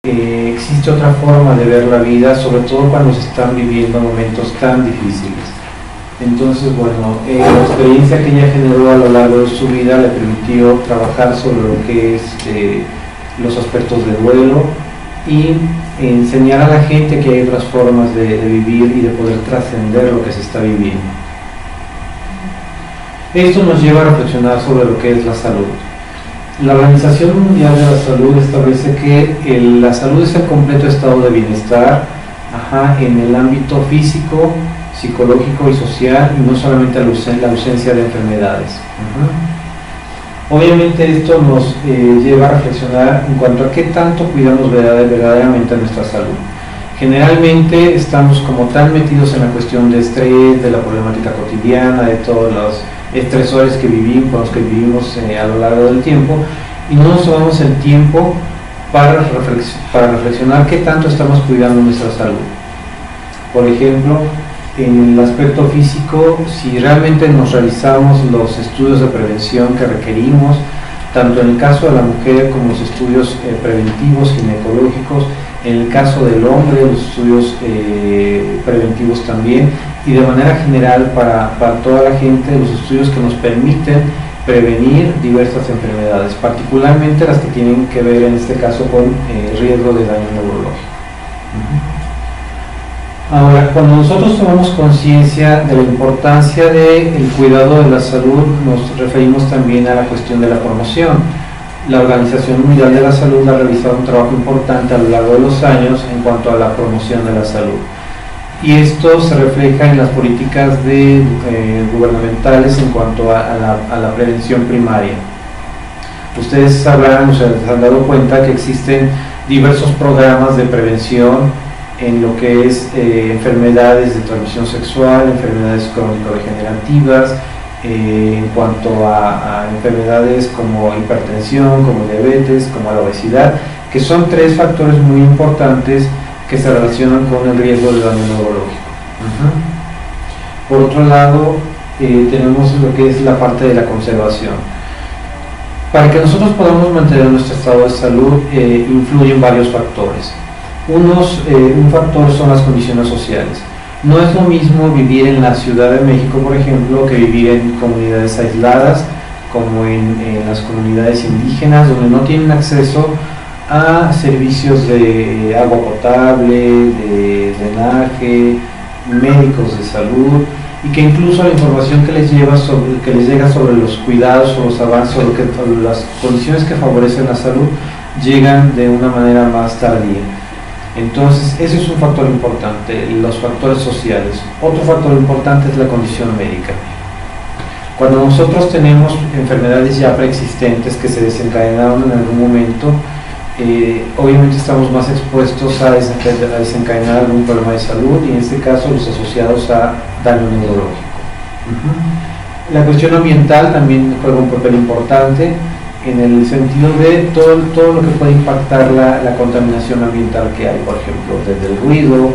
existe otra forma de ver la vida, sobre todo cuando se están viviendo momentos tan difíciles. Entonces, bueno, la experiencia que ella generó a lo largo de su vida le permitió trabajar sobre lo que es los aspectos de duelo y enseñar a la gente que hay otras formas de vivir y de poder trascender lo que se está viviendo. Esto nos lleva a reflexionar sobre lo que es la salud. La Organización Mundial de la Salud establece que la salud es el completo estado de bienestar en el ámbito físico, psicológico y social, y no solamente la ausencia de enfermedades. Obviamente esto nos lleva a reflexionar en cuanto a qué tanto cuidamos verdaderamente nuestra salud. Generalmente estamos como tan metidos en la cuestión de estrés, de la problemática cotidiana, de todos los estresores que vivimos, con los que vivimos a lo largo del tiempo, y no nos tomamos el tiempo para reflexionar qué tanto estamos cuidando nuestra salud. Por ejemplo, en el aspecto físico, si realmente nos realizamos los estudios de prevención que requerimos, tanto en el caso de la mujer como los estudios preventivos ginecológicos, en el caso del hombre los estudios preventivos también, y de manera general para toda la gente los estudios que nos permiten prevenir diversas enfermedades, particularmente las que tienen que ver en este caso con riesgo de daño neurológico. Ahora, cuando nosotros tomamos conciencia de la importancia del cuidado de la salud, nos referimos también a la cuestión de la promoción. La Organización Mundial de la Salud ha realizado un trabajo importante a lo largo de los años en cuanto a la promoción de la salud. Y esto se refleja en las políticas gubernamentales en cuanto a la prevención primaria. Ustedes sabrán, o sea, se han dado cuenta que existen diversos programas de prevención en lo que es enfermedades de transmisión sexual, enfermedades crónico-degenerativas, en cuanto a enfermedades como hipertensión, como diabetes, como la obesidad, que son tres factores muy importantes que se relacionan con el riesgo de daño neurológico. Por otro lado, tenemos lo que es la parte de la conservación. Para que nosotros podamos mantener nuestro estado de salud, influyen varios factores. Un factor son las condiciones sociales. No es lo mismo vivir en la Ciudad de México, por ejemplo, que vivir en comunidades aisladas, como en las comunidades indígenas, donde no tienen acceso a servicios de agua potable, de drenaje, médicos de salud, y que incluso la información que les llega sobre los cuidados o los avances o las condiciones que favorecen la salud llegan de una manera más tardía. Entonces, ese es un factor importante, los factores sociales. Otro factor importante es la condición médica. Cuando nosotros tenemos enfermedades ya preexistentes que se desencadenaron en algún momento, obviamente estamos más expuestos a desencadenar algún problema de salud, y en este caso los asociados a daño neurológico. La cuestión ambiental también juega un papel importante, en el sentido de todo lo que puede impactar la contaminación ambiental que hay, por ejemplo, desde el ruido,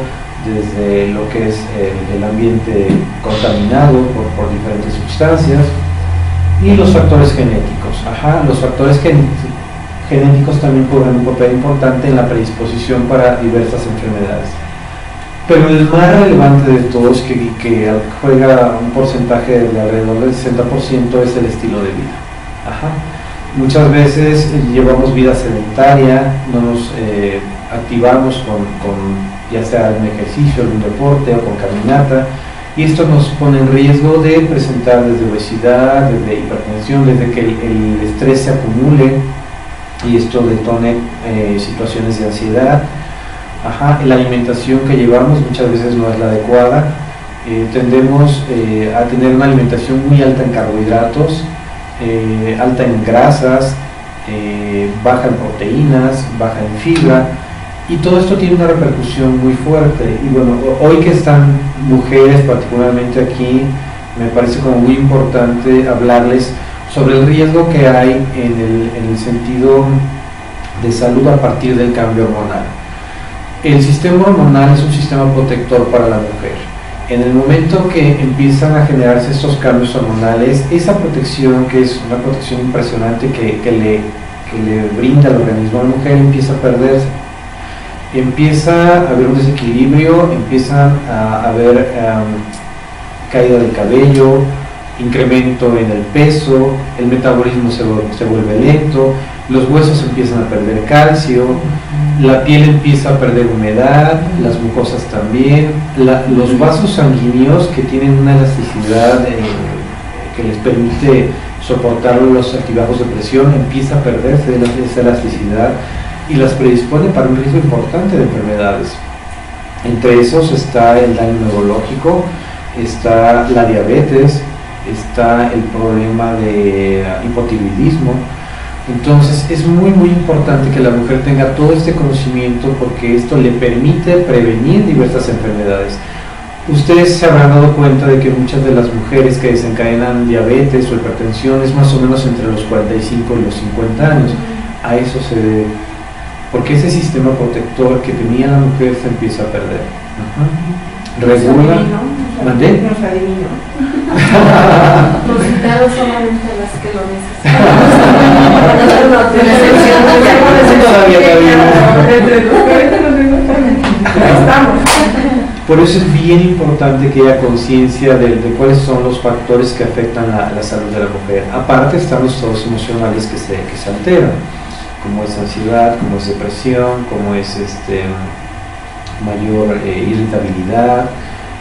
desde lo que es el ambiente contaminado por diferentes sustancias, y los factores genéticos. Los factores genéticos también juegan un papel importante en la predisposición para diversas enfermedades. Pero el más relevante de todos, que juega un porcentaje de alrededor del 60%, es el estilo de vida. Muchas veces llevamos vida sedentaria, no nos activamos con ya sea un ejercicio, algún deporte o con caminata, y esto nos pone en riesgo de presentar desde obesidad, desde hipertensión, desde que el estrés se acumule y esto detone situaciones de ansiedad. La alimentación que llevamos muchas veces no es la adecuada. Tendemos a tener una alimentación muy alta en carbohidratos, alta en grasas, baja en proteínas, baja en fibra, y todo esto tiene una repercusión muy fuerte. Y bueno, hoy que están mujeres particularmente aquí, me parece como muy importante hablarles sobre el riesgo que hay en el sentido de salud a partir del cambio hormonal. El sistema hormonal es un sistema protector para la mujer. En el momento que empiezan a generarse estos cambios hormonales, esa protección, que es una protección impresionante que le brinda el organismo a la mujer, empieza a perderse. empieza a haber un desequilibrio, empiezan a haber caída del cabello, incremento en el peso, el metabolismo se vuelve lento, los huesos empiezan a perder calcio, la piel empieza a perder humedad, las mucosas también, los vasos sanguíneos que tienen una elasticidad que les permite soportar los altibajos de presión, empieza a perderse esa elasticidad y las predispone para un riesgo importante de enfermedades. Entre esos está el daño neurológico, está la diabetes, está el problema de hipotiroidismo. Entonces es muy importante que la mujer tenga todo este conocimiento, porque esto le permite prevenir diversas enfermedades. Ustedes se habrán dado cuenta de que muchas de las mujeres que desencadenan diabetes o hipertensión es más o menos entre los 45 y los 50 años. A eso se debe, porque ese sistema protector que tenía la mujer se empieza a perder. Regula. ¿Mandé? Nos adivinó. Los citados solamente las que lo necesitan. Por eso es bien importante que haya conciencia de cuáles son los factores que afectan la salud de la mujer. Aparte están los estados emocionales que se alteran, como es ansiedad, como es depresión, como es mayor irritabilidad.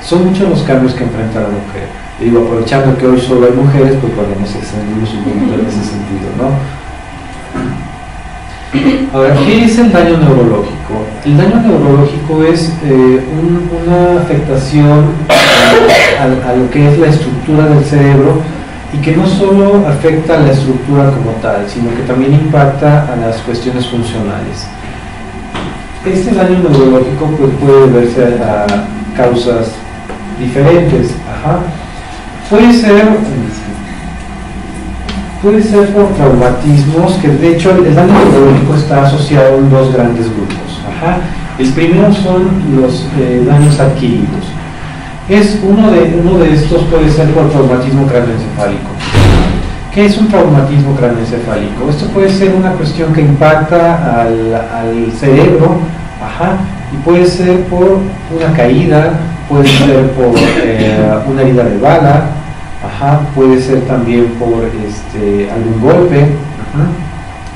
Son muchos los cambios que enfrenta la mujer. Y digo, aprovechando que hoy solo hay mujeres, pues bueno, nos extendimos un poquito en ese sentido, ¿no? Ahora, ¿qué es el daño neurológico? El daño neurológico es una afectación a lo que es la estructura del cerebro, y que no solo afecta a la estructura como tal, sino que también impacta a las cuestiones funcionales. Este daño neurológico pues, puede deberse a causas diferentes. Puede ser por traumatismos, que de hecho el daño neurológico está asociado en dos grandes grupos. El primero son los daños adquiridos. Uno de estos puede ser por traumatismo craneoencefálico. ¿Qué es un traumatismo craneoencefálico? Esto puede ser una cuestión que impacta al cerebro, y puede ser por una caída, puede ser por una herida de bala, puede ser también por algún golpe.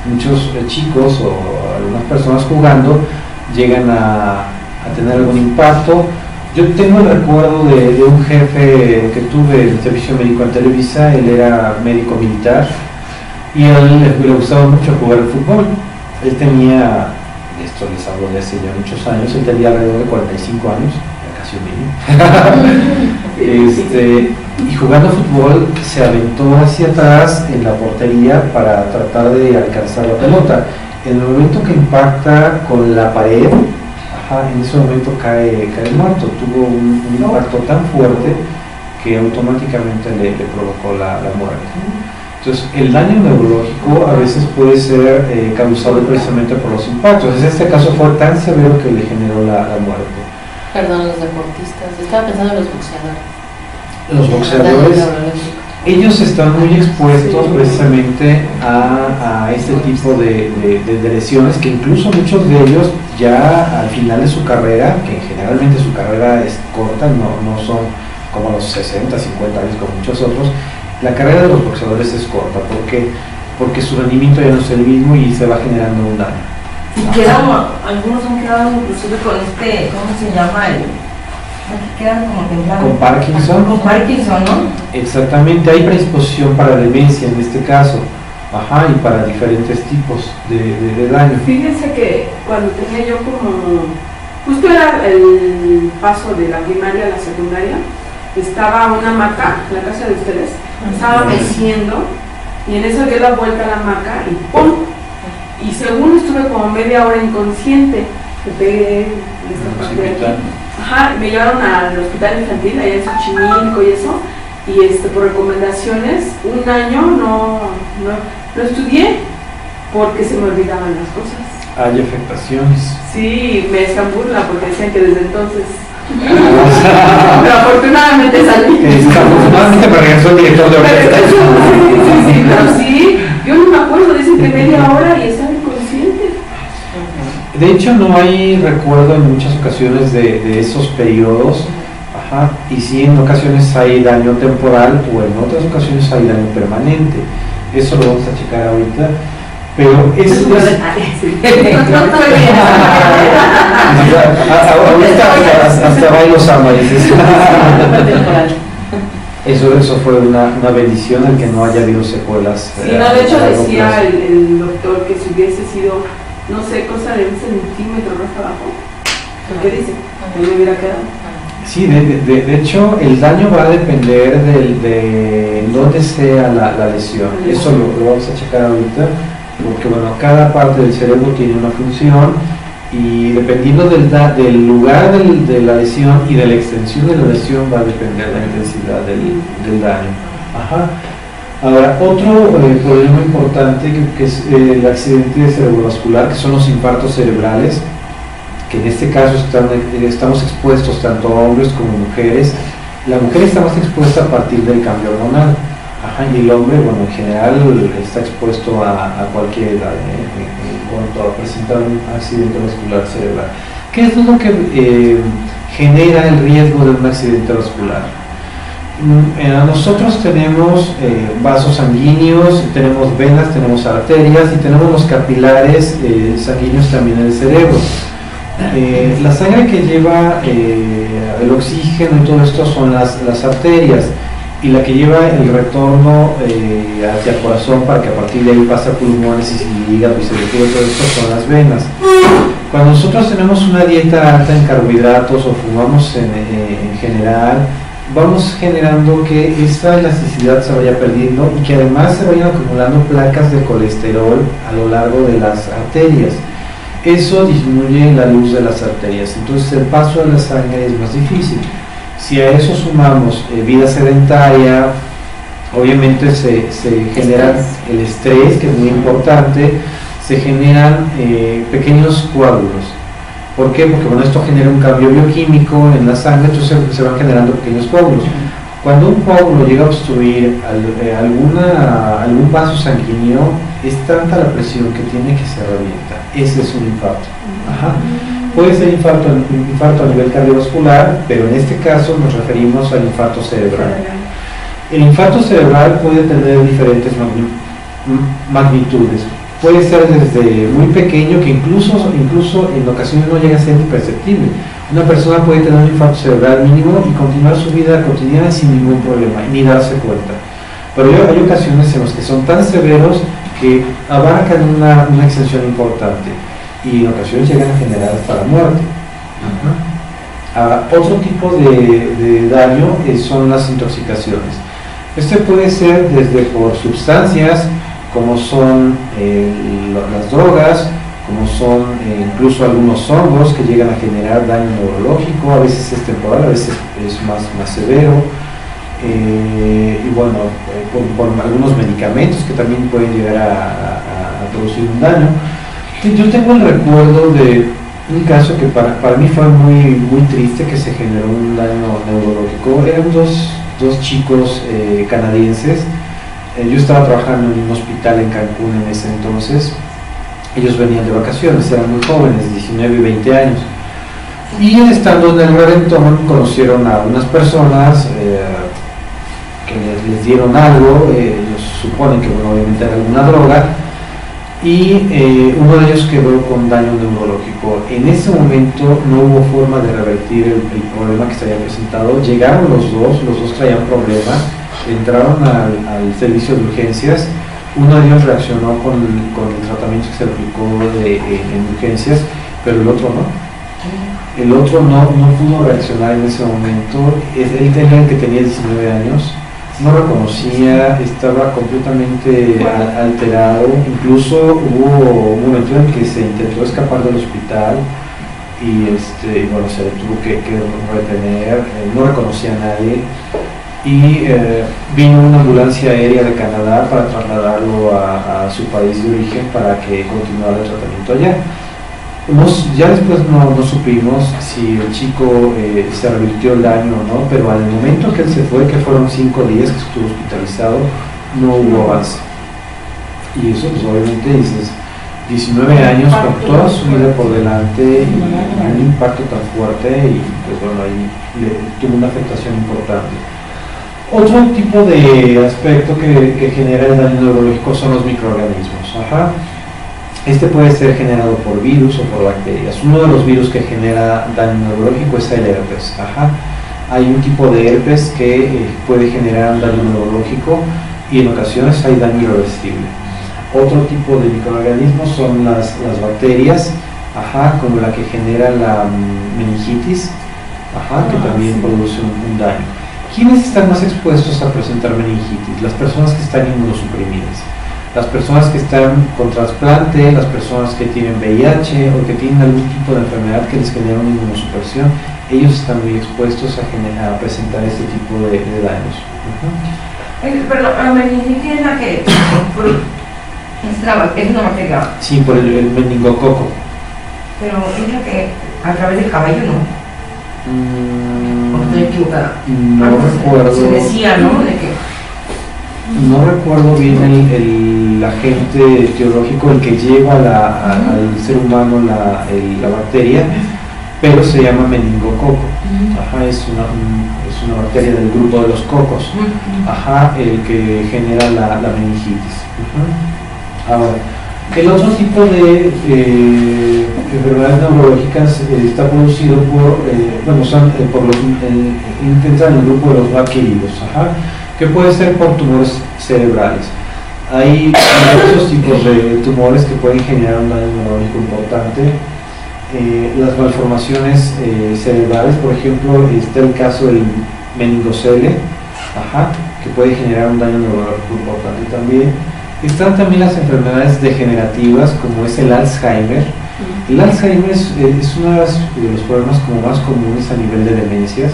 Muchos chicos o algunas personas jugando llegan a tener algún impacto. Yo tengo el recuerdo de un jefe que tuve en el servicio médico en Televisa. Él era médico militar y a él le gustaba mucho jugar al fútbol. Él tenía, esto les hablo de hace ya muchos años, él tenía alrededor de 45 años, ya casi un niño. Y jugando fútbol se aventó hacia atrás en la portería para tratar de alcanzar la pelota. En el momento que impacta con la pared, en ese momento cae muerto. Tuvo un impacto tan fuerte que automáticamente le provocó la muerte. Entonces, el daño neurológico a veces puede ser causado precisamente por los impactos. En este caso fue tan severo que le generó la muerte. Perdón, los deportistas. Estaba pensando en los boxeadores. Los boxeadores, ellos están muy expuestos precisamente a este tipo de lesiones, que incluso muchos de ellos ya al final de su carrera, que generalmente su carrera es corta, no son como los 60, 50 años como muchos otros, la carrera de los boxeadores es corta. ¿Por qué? Porque su rendimiento ya no es el mismo y se va generando un daño. Y algunos han quedado inclusive con ¿cómo se llama? Quedan como temblando. Con Parkinson. Con Parkinson, ¿no? Exactamente, hay predisposición para demencia en este caso. Y para diferentes tipos de daño. Fíjense que cuando tenía yo como, justo era el paso de la primaria a la secundaria, estaba una hamaca en la casa de ustedes, estaba meciendo, y en eso dio la vuelta a la hamaca y ¡pum! Y según estuve como media hora inconsciente, me pegué en esta parte de aquí. Me llevaron al hospital infantil allá en Xochimilco y eso, y por recomendaciones, un año no estudié porque se me olvidaban las cosas. Hay afectaciones. Sí, me hacían burla porque decían que desde entonces. Pero afortunadamente salí. Afortunadamente me regresó el director de orquesta. Pero sí, yo no me acuerdo, dicen que media hora y estaba inconsciente. De hecho, no hay recuerdo en muchas ocasiones de esos periodos. Ajá, y sí, en ocasiones hay daño temporal o en otras ocasiones hay daño permanente. Eso lo vamos a checar ahorita. Pero ahorita hasta bailo samba, dices. Eso fue una bendición el que no haya habido secuelas. Sí, no, de hecho decía el doctor que si hubiese sido, no sé, cosa de 1 centímetro más abajo, ¿qué dice? Que no hubiera quedado. Sí, de hecho el daño va a depender de dónde sea la lesión. Eso lo vamos a checar ahorita, porque bueno, cada parte del cerebro tiene una función y dependiendo del lugar de la lesión y de la extensión de la lesión va a depender la intensidad del daño. Ajá. Ahora, otro problema importante que es el accidente cerebrovascular, que son los infartos cerebrales, que en este caso estamos expuestos tanto a hombres como mujeres. La mujer está más expuesta a partir del cambio hormonal, ajá, y el hombre, bueno, en general está expuesto a cualquier edad en cuanto a presentar un accidente vascular cerebral. ¿Qué es lo que genera el riesgo de un accidente vascular? Nosotros tenemos vasos sanguíneos, tenemos venas, tenemos arterias y tenemos los capilares sanguíneos también en el cerebro. La sangre que lleva el oxígeno y todo esto son las arterias, y la que lleva el retorno hacia el corazón para que a partir de ahí pase a pulmones y hígado y cerebro, todo esto son las venas. Cuando nosotros tenemos una dieta alta en carbohidratos o fumamos en general, vamos generando que esta elasticidad se vaya perdiendo y que además se vayan acumulando placas de colesterol a lo largo de las arterias. Eso disminuye la luz de las arterias, entonces el paso de la sangre es más difícil. Si a eso sumamos vida sedentaria, obviamente se genera el estrés, que es muy importante, se generan pequeños coágulos. ¿Por qué? Porque bueno, esto genera un cambio bioquímico en la sangre, entonces se van generando pequeños coágulos. Cuando un coágulo llega a obstruir algún vaso sanguíneo, es tanta la presión que tiene que se revienta. Ese es un infarto. Ajá. Puede ser infarto a nivel cardiovascular, pero en este caso nos referimos al infarto cerebral. El infarto cerebral puede tener diferentes magnitudes. Puede ser desde muy pequeño, que incluso en ocasiones no llega a ser imperceptible. Una persona puede tener un infarto cerebral mínimo y continuar su vida cotidiana sin ningún problema, ni darse cuenta. Pero hay ocasiones en las que son tan severos que abarcan una extensión importante y en ocasiones llegan a generar hasta la muerte. Otro tipo de daño son las intoxicaciones. Este puede ser desde por sustancias como son las drogas, como son incluso algunos hongos que llegan a generar daño neurológico, a veces es temporal, a veces es más severo, y bueno, por algunos medicamentos que también pueden llegar a producir un daño. Yo tengo el recuerdo de un caso que para mí fue muy triste, que se generó un daño neurológico. Eran dos chicos canadienses. Yo estaba trabajando en un hospital en Cancún en ese entonces. Ellos venían de vacaciones, eran muy jóvenes, 19 y 20 años. Y estando en el reventón conocieron a unas personas que les dieron algo, ellos suponen que bueno, obviamente era alguna droga, y uno de ellos quedó con daño neurológico. En ese momento no hubo forma de revertir el problema que se había presentado. Llegaron los dos traían problemas, entraron al servicio de urgencias. Uno de ellos reaccionó con el tratamiento que se le aplicó en urgencias, pero el otro no. El otro no pudo reaccionar en ese momento. Él tenía el que tenía 19 años, no reconocía, estaba completamente alterado. Incluso hubo un momento en que se intentó escapar del hospital y bueno, se le tuvo que retener, no reconocía a nadie. Y vino una ambulancia aérea de Canadá para trasladarlo a su país de origen para que continuara el tratamiento allá. Ya después no supimos si el chico se revirtió el daño o no, pero al momento que él se fue, que fueron 5 días que estuvo hospitalizado, no hubo avance. Y eso pues obviamente 19 años con toda su vida por delante y un impacto tan fuerte y pues bueno, ahí tuvo una afectación importante. Otro tipo de aspecto que genera el daño neurológico son los microorganismos. Ajá. Este puede ser generado por virus o por bacterias. Uno de los virus que genera daño neurológico es el herpes. Ajá. Hay un tipo de herpes que puede generar un daño neurológico y en ocasiones hay daño irreversible. Otro tipo de microorganismos son las bacterias, ajá, como la que genera la meningitis, ajá, que también produce un daño. ¿Quiénes están más expuestos a presentar meningitis? Las personas que están inmunosuprimidas, las personas que están con trasplante, las personas que tienen VIH o que tienen algún tipo de enfermedad que les genera una inmunosupresión, ellos están muy expuestos a presentar este tipo de daños. Pero la meningitis es la que es una bacteria. Sí, por el meningococo. Pero es la que a través del cabello, ¿no? ¿O estoy equivocada? No recuerdo. Se decía, ¿no? De que no recuerdo bien el agente etiológico, el que lleva al ser humano la bacteria, pero se llama meningococo. Ajá, es una bacteria del grupo de los cocos. Ajá, el que genera la meningitis. Ahora, el otro tipo de enfermedades neurológicas está producido por los entran en el grupo de los no adquiridos, que puede ser por tumores cerebrales. Hay diversos tipos de tumores que pueden generar un daño neurológico importante. Las malformaciones cerebrales, por ejemplo, está el caso del meningocele, que puede generar un daño neurológico importante también. Están también las enfermedades degenerativas, como es el Alzheimer. El Alzheimer es uno de los problemas como más comunes a nivel de demencias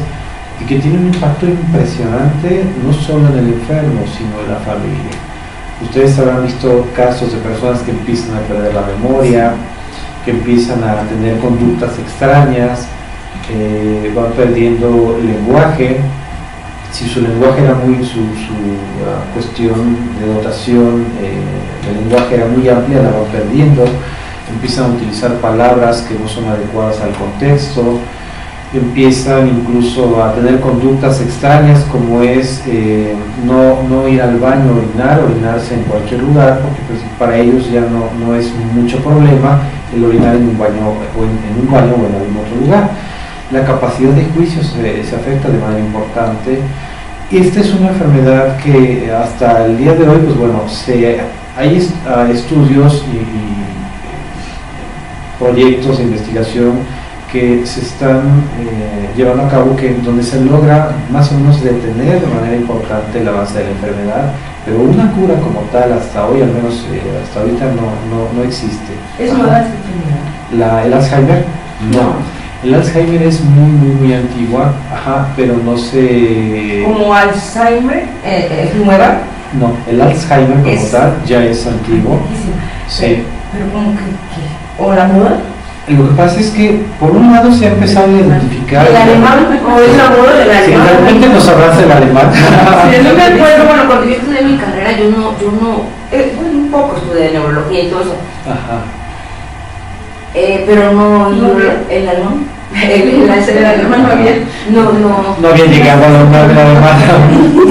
y que tiene un impacto impresionante no solo en el enfermo, sino en la familia. Ustedes habrán visto casos de personas que empiezan a perder la memoria, que empiezan a tener conductas extrañas, van perdiendo el lenguaje. Si su lenguaje era su cuestión de dotación del lenguaje era muy amplia, la van perdiendo, empiezan a utilizar palabras que no son adecuadas al contexto, empiezan incluso a tener conductas extrañas como es no ir al baño a orinarse en cualquier lugar, porque pues, para ellos ya no es mucho problema el orinar en un baño o en algún otro lugar. La capacidad de juicio se afecta de manera importante. Esta es una enfermedad que hasta el día de hoy, pues bueno, hay estudios y proyectos de investigación que se están llevando a cabo donde se logra más o menos detener de manera importante el avance de la enfermedad, pero una cura como tal hasta hoy, al menos hasta ahorita, no existe. ¿Es nueva esta enfermedad? ¿El Alzheimer? No. El Alzheimer es muy antigua, pero no se... ¿Como Alzheimer es nueva? No, el Alzheimer como tal ya es antiguo. Sí. Pero como que ¿o la moda? Lo que pasa es que por un lado se ha empezado a identificar... ¿El alemán o es la moda del alemán? Sí, realmente nos abraza el alemán. Sí, yo me acuerdo, bueno, cuando yo estudié mi carrera, yo no un poco estudié neurología y todo eso. Pero no el alemán. El alemán no había. No había llegado a la alemán.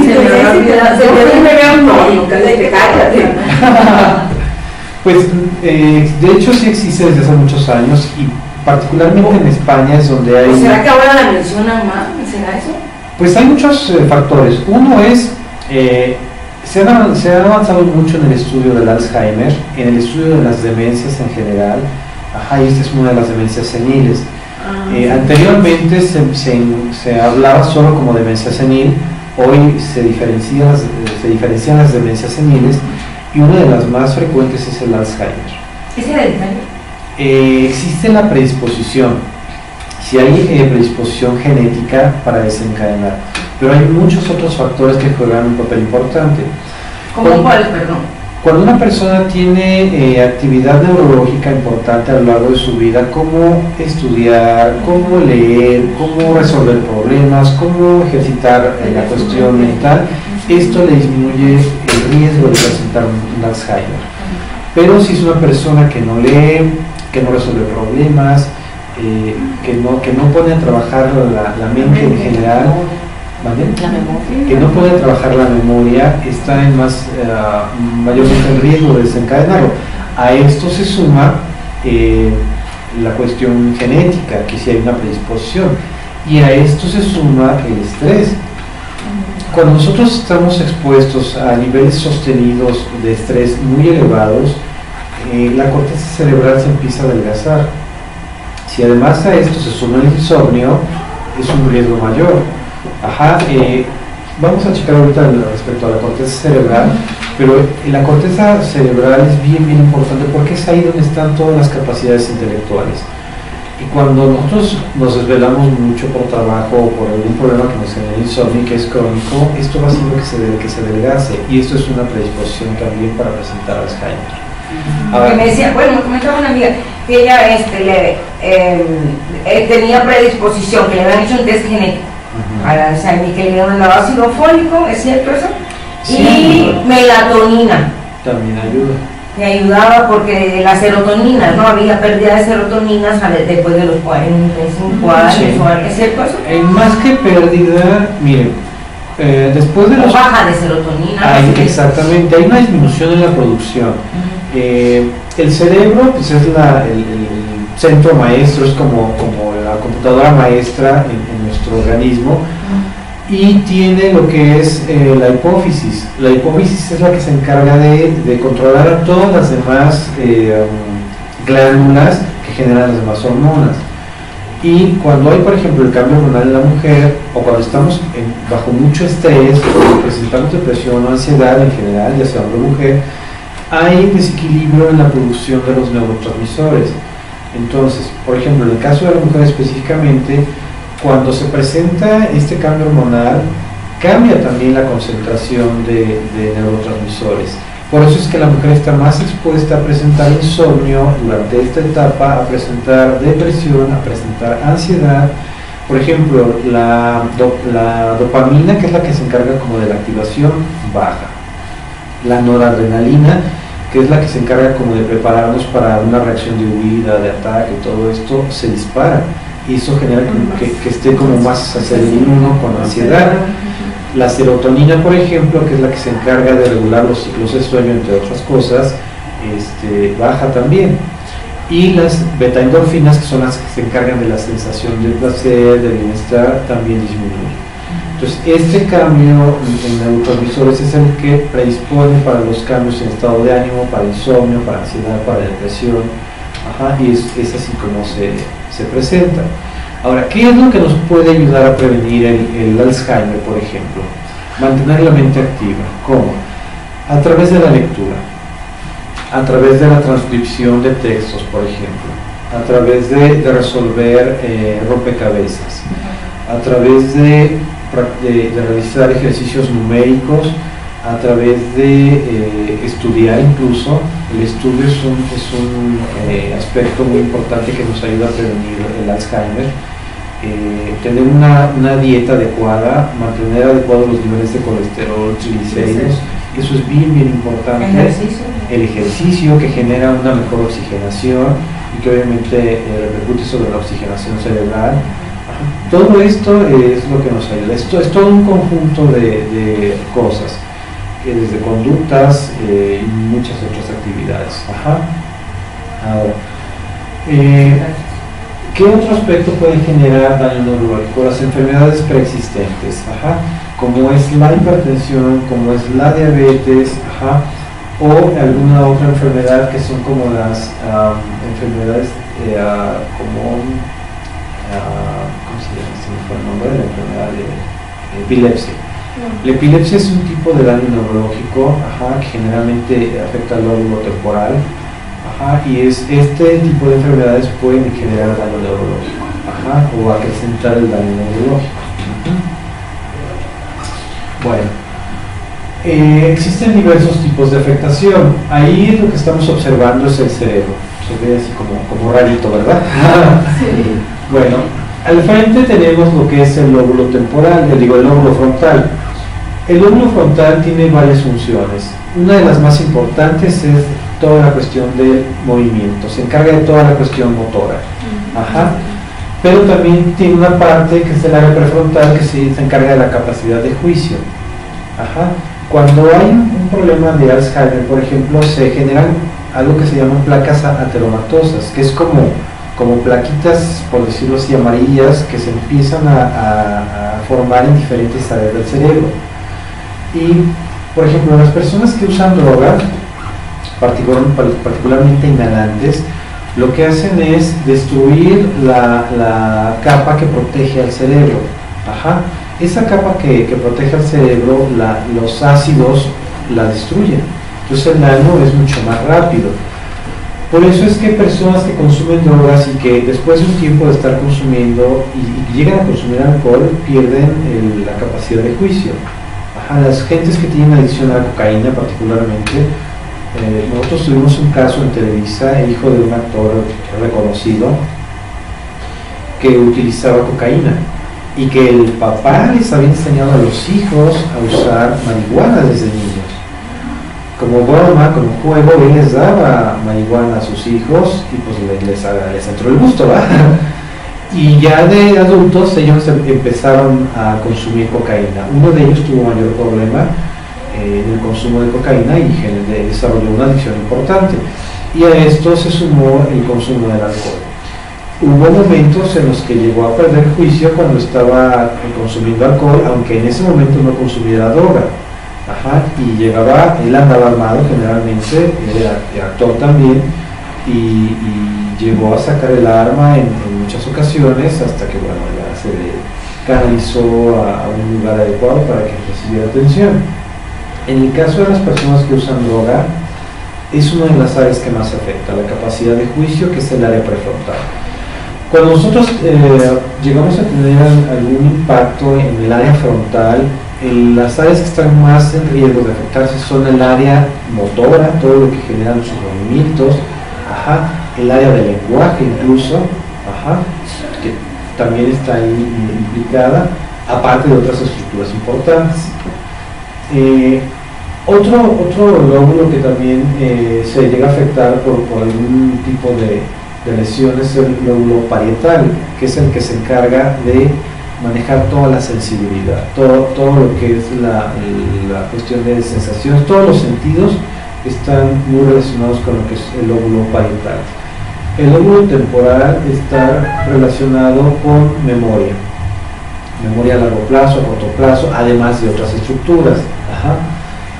Se me vea un nunca le cállate. Pues de hecho sí existe desde hace muchos años y particularmente en España es donde hay... ¿Será que ahora la mencionan más? ¿Será eso? Pues hay muchos factores. Uno es, se ha avanzado mucho en el estudio del Alzheimer, en el estudio de las demencias en general. Y esta es una de las demencias seniles. Anteriormente se hablaba solo como demencia senil, hoy se diferencian las demencias seniles y una de las más frecuentes es el Alzheimer. ¿Es hereditario? Existe la predisposición, si hay predisposición genética para desencadenar, pero hay muchos otros factores que juegan un papel importante. ¿Cómo cuál, perdón? Cuando una persona tiene actividad neurológica importante a lo largo de su vida, como estudiar, cómo leer, cómo resolver problemas, cómo ejercitar la cuestión mental, esto le disminuye el riesgo de presentar un Alzheimer. Pero si es una persona que no lee, que no resuelve problemas, que no pone a trabajar la mente en general, ¿vale? La memoria. Que no puede trabajar la memoria, está en mayormente en riesgo de desencadenarlo. A esto se suma la cuestión genética, que si hay una predisposición, y a esto se suma el estrés. Cuando nosotros estamos expuestos a niveles sostenidos de estrés muy elevados, la corteza cerebral se empieza a adelgazar. Si además a esto se suma el insomnio, es un riesgo mayor. Vamos a checar ahorita respecto a la corteza cerebral, pero la corteza cerebral es bien importante porque es ahí donde están todas las capacidades intelectuales. Y cuando nosotros nos desvelamos mucho por trabajo o por algún problema que nos genera insomnio, que es crónico, esto va haciendo que se adelgace, y esto es una predisposición también para presentar Alzheimer. Ahora, me decía, bueno, me comentaba una amiga que ella tenía predisposición, que le habían hecho un test genético para Alzheimer, que le dieron el ácido fólico, ¿es cierto eso? Sí, y melatonina. También ayuda. Me ayudaba porque la serotonina, ¿no? Había pérdida de serotonina después de los 45 años, Sí. ¿es cierto eso? Más que pérdida, miren, después de O los... baja de serotonina. Exactamente, hay una disminución en la producción. El cerebro pues es el centro maestro, es como la computadora maestra en nuestro organismo, y tiene lo que es la hipófisis. La hipófisis es la que se encarga de controlar a todas las demás glándulas que generan las demás hormonas. Y cuando hay, por ejemplo, el cambio hormonal en la mujer, o cuando estamos bajo mucho estrés, o presentamos depresión o ansiedad en general, ya sea hombre o mujer, hay desequilibrio en la producción de los neurotransmisores. Entonces, por ejemplo, en el caso de la mujer específicamente, cuando se presenta este cambio hormonal, cambia también la concentración de neurotransmisores. Por eso es que la mujer está más expuesta a presentar insomnio durante esta etapa, a presentar depresión, a presentar ansiedad. Por ejemplo, la dopamina, que es la que se encarga como de la activación, baja. La noradrenalina, que es la que se encarga como de prepararnos para una reacción de huida, de ataque, todo esto se dispara. Y eso genera que esté como más acelerado uno con ansiedad. La serotonina, por ejemplo, que es la que se encarga de regular los ciclos de sueño, entre otras cosas, baja también. Y las beta-endorfinas, que son las que se encargan de la sensación de placer, de bienestar, también disminuyen. Entonces, este cambio en neurotransmisores es el que predispone para los cambios en estado de ánimo, para insomnio, para ansiedad, para depresión, y es así como se presenta. Ahora, ¿qué es lo que nos puede ayudar a prevenir el Alzheimer, por ejemplo? Mantener la mente activa. ¿Cómo? A través de la lectura, a través de la transcripción de textos, por ejemplo, a través de resolver rompecabezas, a través de realizar ejercicios numéricos, a través de estudiar incluso. El estudio es un aspecto muy importante que nos ayuda a prevenir el Alzheimer. Tener una dieta adecuada, mantener adecuados los niveles de colesterol, triglicéridos, eso es bien importante. El ejercicio que genera una mejor oxigenación y que obviamente repercute sobre la oxigenación cerebral. Todo esto es lo que nos ayuda. Esto es todo un conjunto de cosas, desde conductas y muchas otras actividades. Ahora, ¿qué otro aspecto puede generar daño neurológico? Las enfermedades preexistentes, como es la hipertensión, como es la diabetes, o alguna otra enfermedad que son como las enfermedades como ¿cómo se llama? Se me fue el nombre de la enfermedad de epilepsia. La epilepsia es un tipo de daño neurológico que generalmente afecta al lóbulo temporal, y este tipo de enfermedades pueden generar daño neurológico o acrecentar el daño neurológico. Bueno, existen diversos tipos de afectación. Ahí lo que estamos observando es el cerebro. Se ve así como rarito, ¿verdad? Sí. Bueno, al frente tenemos lo que es el lóbulo temporal, el lóbulo frontal. El lóbulo frontal tiene varias funciones. Una de las más importantes es toda la cuestión del movimiento, se encarga de toda la cuestión motora. Ajá. Pero también tiene una parte que es el área prefrontal que se encarga de la capacidad de juicio. Ajá. Cuando hay un problema de Alzheimer, por ejemplo, se generan algo que se llaman placas ateromatosas, que es como plaquitas, por decirlo así, amarillas, que se empiezan a formar en diferentes áreas del cerebro. Y, por ejemplo, las personas que usan drogas, particularmente inhalantes, lo que hacen es destruir la capa que protege al cerebro. Ajá. Esa capa que protege al cerebro, los ácidos la destruyen. Entonces el daño es mucho más rápido. Por eso es que personas que consumen drogas y que después de un tiempo de estar consumiendo y llegan a consumir alcohol, pierden la capacidad de juicio. Ajá. Las gentes que tienen adicción a la cocaína particularmente, nosotros tuvimos un caso en Televisa, el hijo de un actor reconocido que utilizaba cocaína y que el papá les había enseñado a los hijos a usar marihuana desde niños. Como broma, como juego, él les daba marihuana a sus hijos y pues les entró el gusto, ¿verdad? Y ya de adultos ellos empezaron a consumir cocaína. Uno de ellos tuvo mayor problema en el consumo de cocaína y desarrolló una adicción importante. Y a esto se sumó el consumo del alcohol. Hubo momentos en los que llegó a perder juicio cuando estaba consumiendo alcohol, aunque en ese momento no consumiera droga. Ajá. Y él andaba armado generalmente, era actor también, y llegó a sacar el arma en muchas ocasiones hasta que bueno, ya se le canalizó a un lugar adecuado para que recibiera atención. En el caso de las personas que usan droga, es una de las áreas que más afecta, la capacidad de juicio, que es el área prefrontal. Cuando nosotros llegamos a tener algún impacto en el área frontal, las áreas que están más en riesgo de afectarse son el área motora, todo lo que generan sus movimientos, ajá, el área del lenguaje incluso, ajá, que también está ahí implicada, aparte de otras estructuras importantes. Otro lóbulo que también se llega a afectar por algún tipo de lesión es el lóbulo parietal, que es el que se encarga de manejar toda la sensibilidad, todo lo que es la cuestión de sensaciones, todos los sentidos están muy relacionados con lo que es el lóbulo parietal. El lóbulo temporal está relacionado con memoria a largo plazo, a corto plazo, además de otras estructuras. Ajá.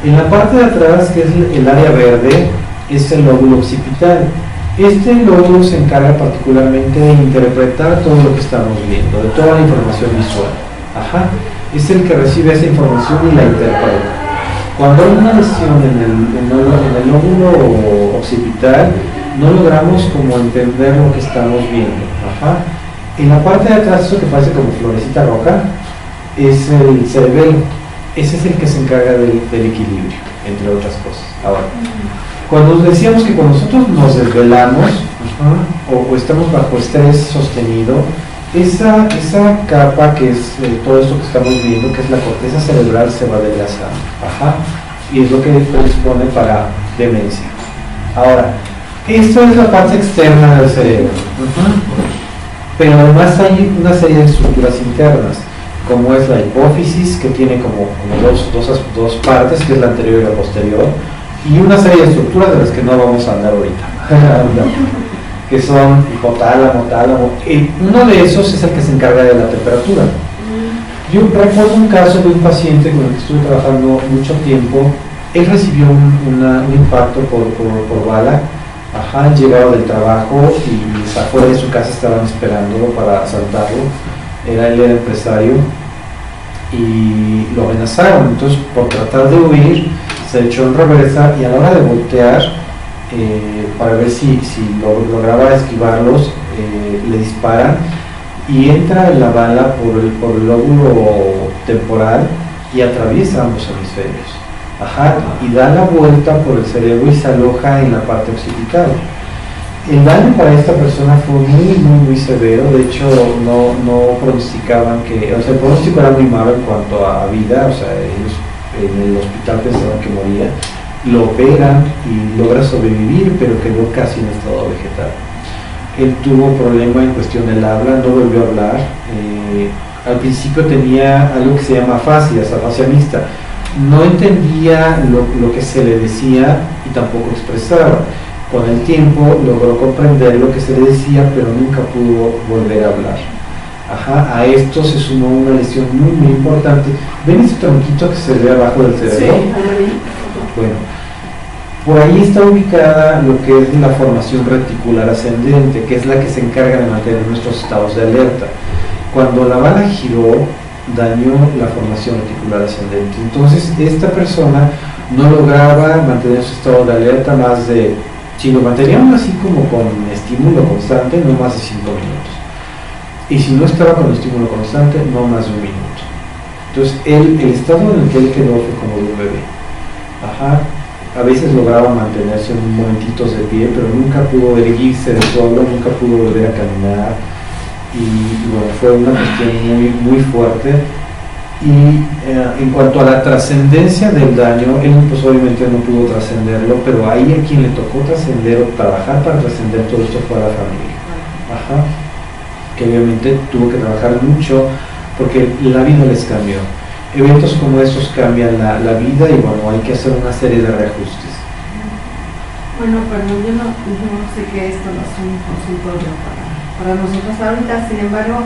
En la parte de atrás, que es el área verde, es el lóbulo occipital. Este lóbulo se encarga particularmente de interpretar todo lo que estamos viendo, de toda la información visual. Ajá. Es el que recibe esa información y la interpreta. Cuando hay una lesión en el lóbulo occipital, no logramos como entender lo que estamos viendo. Ajá. En la parte de atrás, eso que parece como florecita roja, es el cerebelo. Ese es el que se encarga del equilibrio, entre otras cosas. Ahora, cuando decíamos que cuando nosotros nos desvelamos o estamos bajo estrés sostenido, esa capa que es todo esto que estamos viendo, que es la corteza cerebral, se va adelgazando. Ajá. Y es lo que predispone para demencia. Ahora, esto es la parte externa del cerebro. Pero además hay una serie de estructuras internas, como es la hipófisis, que tiene como dos partes, que es la anterior y la posterior, y una serie de estructuras de las que no vamos a andar ahorita, que son hipotálamo, tálamo. Uno de esos es el que se encarga de la temperatura. Yo recuerdo un caso de un paciente con el que estuve trabajando mucho tiempo. Él recibió un impacto por bala. Ajá, llegaba del trabajo y afuera de su casa estaban esperándolo para asaltarlo. Él era empresario y lo amenazaron. Entonces, por tratar de huir, se echó en reversa y a la hora de voltear para ver si lograba esquivarlos, le disparan y entra la bala por el lóbulo temporal y atraviesa ambos hemisferios. Ajá, y da la vuelta por el cerebro y se aloja en la parte occipital. El daño para esta persona fue muy severo. De hecho, no pronosticaban o sea, el pronóstico era muy malo en cuanto a vida. O sea, ellos en el hospital pensaban que moría. lo operan y logra sobrevivir, pero quedó casi en estado vegetal. Él tuvo problema en cuestión del habla, no volvió a hablar. Al principio tenía algo que se llama afasia mixta. No entendía lo que se le decía y tampoco expresaba. Con el tiempo logró comprender lo que se le decía, pero nunca pudo volver a hablar. A esto se sumó una lesión muy importante. ¿Ven ese tronquito que se ve abajo del cerebro? Sí. Bueno, por ahí está ubicada lo que es la formación reticular ascendente, que es la que se encarga de mantener nuestros estados de alerta. Cuando la bala giró, dañó la formación reticular ascendente. Entonces, esta persona no lograba mantener su estado de alerta más de, si lo manteníamos así como con estímulo constante, no más de 5 minutos. Y si no estaba con estímulo constante, no más de 1 minuto. Entonces, el estado en el que él quedó fue como de un bebé. A veces lograba mantenerse en momentitos de pie, pero nunca pudo erguirse del suelo, nunca pudo volver a caminar. Y bueno, fue una cuestión muy fuerte. Y en cuanto a la trascendencia del daño, él pues obviamente no pudo trascenderlo, pero ahí a quien le tocó trascender o trabajar para trascender todo esto fue a la familia. Que obviamente tuvo que trabajar mucho porque la vida les cambió. Eventos como estos cambian la vida y bueno, hay que hacer una serie de reajustes. Bueno, perdón, yo no sé que esto no es un consultorio para nosotros ahorita, sin embargo,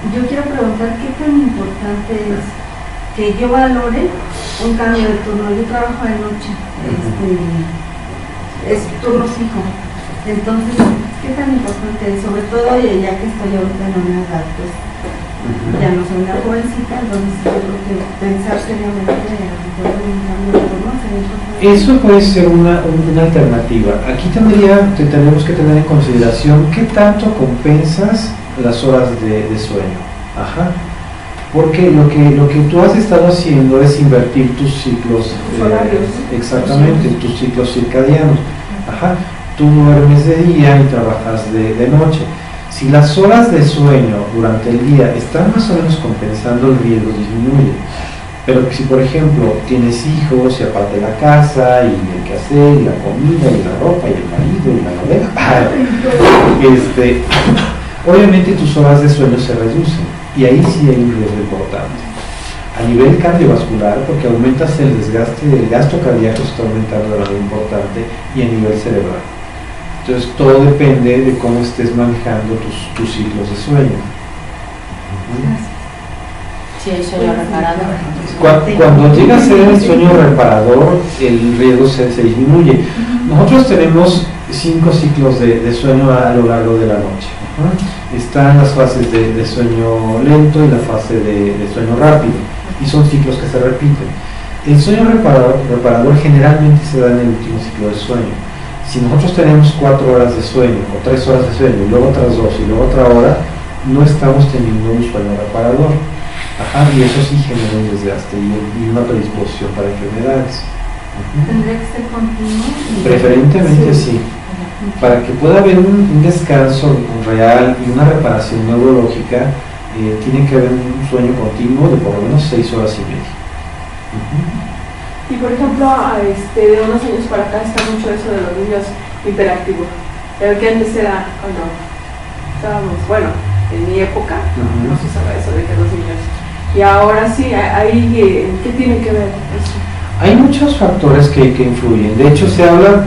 yo quiero preguntar qué tan importante es que yo valore un cambio de turno. Yo trabajo de noche, es turno fijo, entonces, qué tan importante es, sobre todo ya que estoy ahorita en una edad, pues, ya no soy una jovencita, entonces yo creo que pensar seriamente en un cambio de turno sería importante. Eso puede ser una alternativa. Aquí tenemos que tener en consideración qué tanto compensas las horas de sueño. Porque lo que tú has estado haciendo es invertir tus ciclos horarios. Exactamente, tus ciclos circadianos. Tú duermes de día y trabajas de noche. Si las horas de sueño durante el día están más o menos compensando, el riesgo disminuye. Pero si por ejemplo tienes hijos y aparte la casa y el quehacer y la comida y la ropa y el marido y la novela, obviamente tus horas de sueño se reducen y ahí sí hay un riesgo importante. A nivel cardiovascular, porque aumentas el desgaste, el gasto cardíaco está aumentando de manera importante, y a nivel cerebral. Entonces todo depende de cómo estés manejando tus ciclos de sueño. Sí, hay sueño reparador. Cuando llega a ser el sueño reparador, el riesgo se disminuye. Nosotros tenemos 5 ciclos de sueño a lo largo de la noche. Están las fases de sueño lento y la fase de sueño rápido, y son ciclos que se repiten. El sueño reparador generalmente se da en el último ciclo de sueño. Si nosotros tenemos 4 horas de sueño o 3 horas de sueño y luego otras 2 y luego otra hora, no estamos teniendo un sueño reparador. Y eso sí genera un desgaste y una predisposición para enfermedades. ¿Tendría que ser continuo? Preferentemente sí. Para que pueda haber un descanso real y una reparación neurológica, tiene que haber un sueño continuo de por lo menos 6 horas y media. Y por ejemplo, de unos años para acá está mucho eso de los niños hiperactivos. Pero que antes era, cuando estábamos, bueno, en mi época, no se usaba eso de que los niños. Y ahora sí, ¿qué tiene que ver eso? Hay muchos factores que influyen. De hecho, se habla,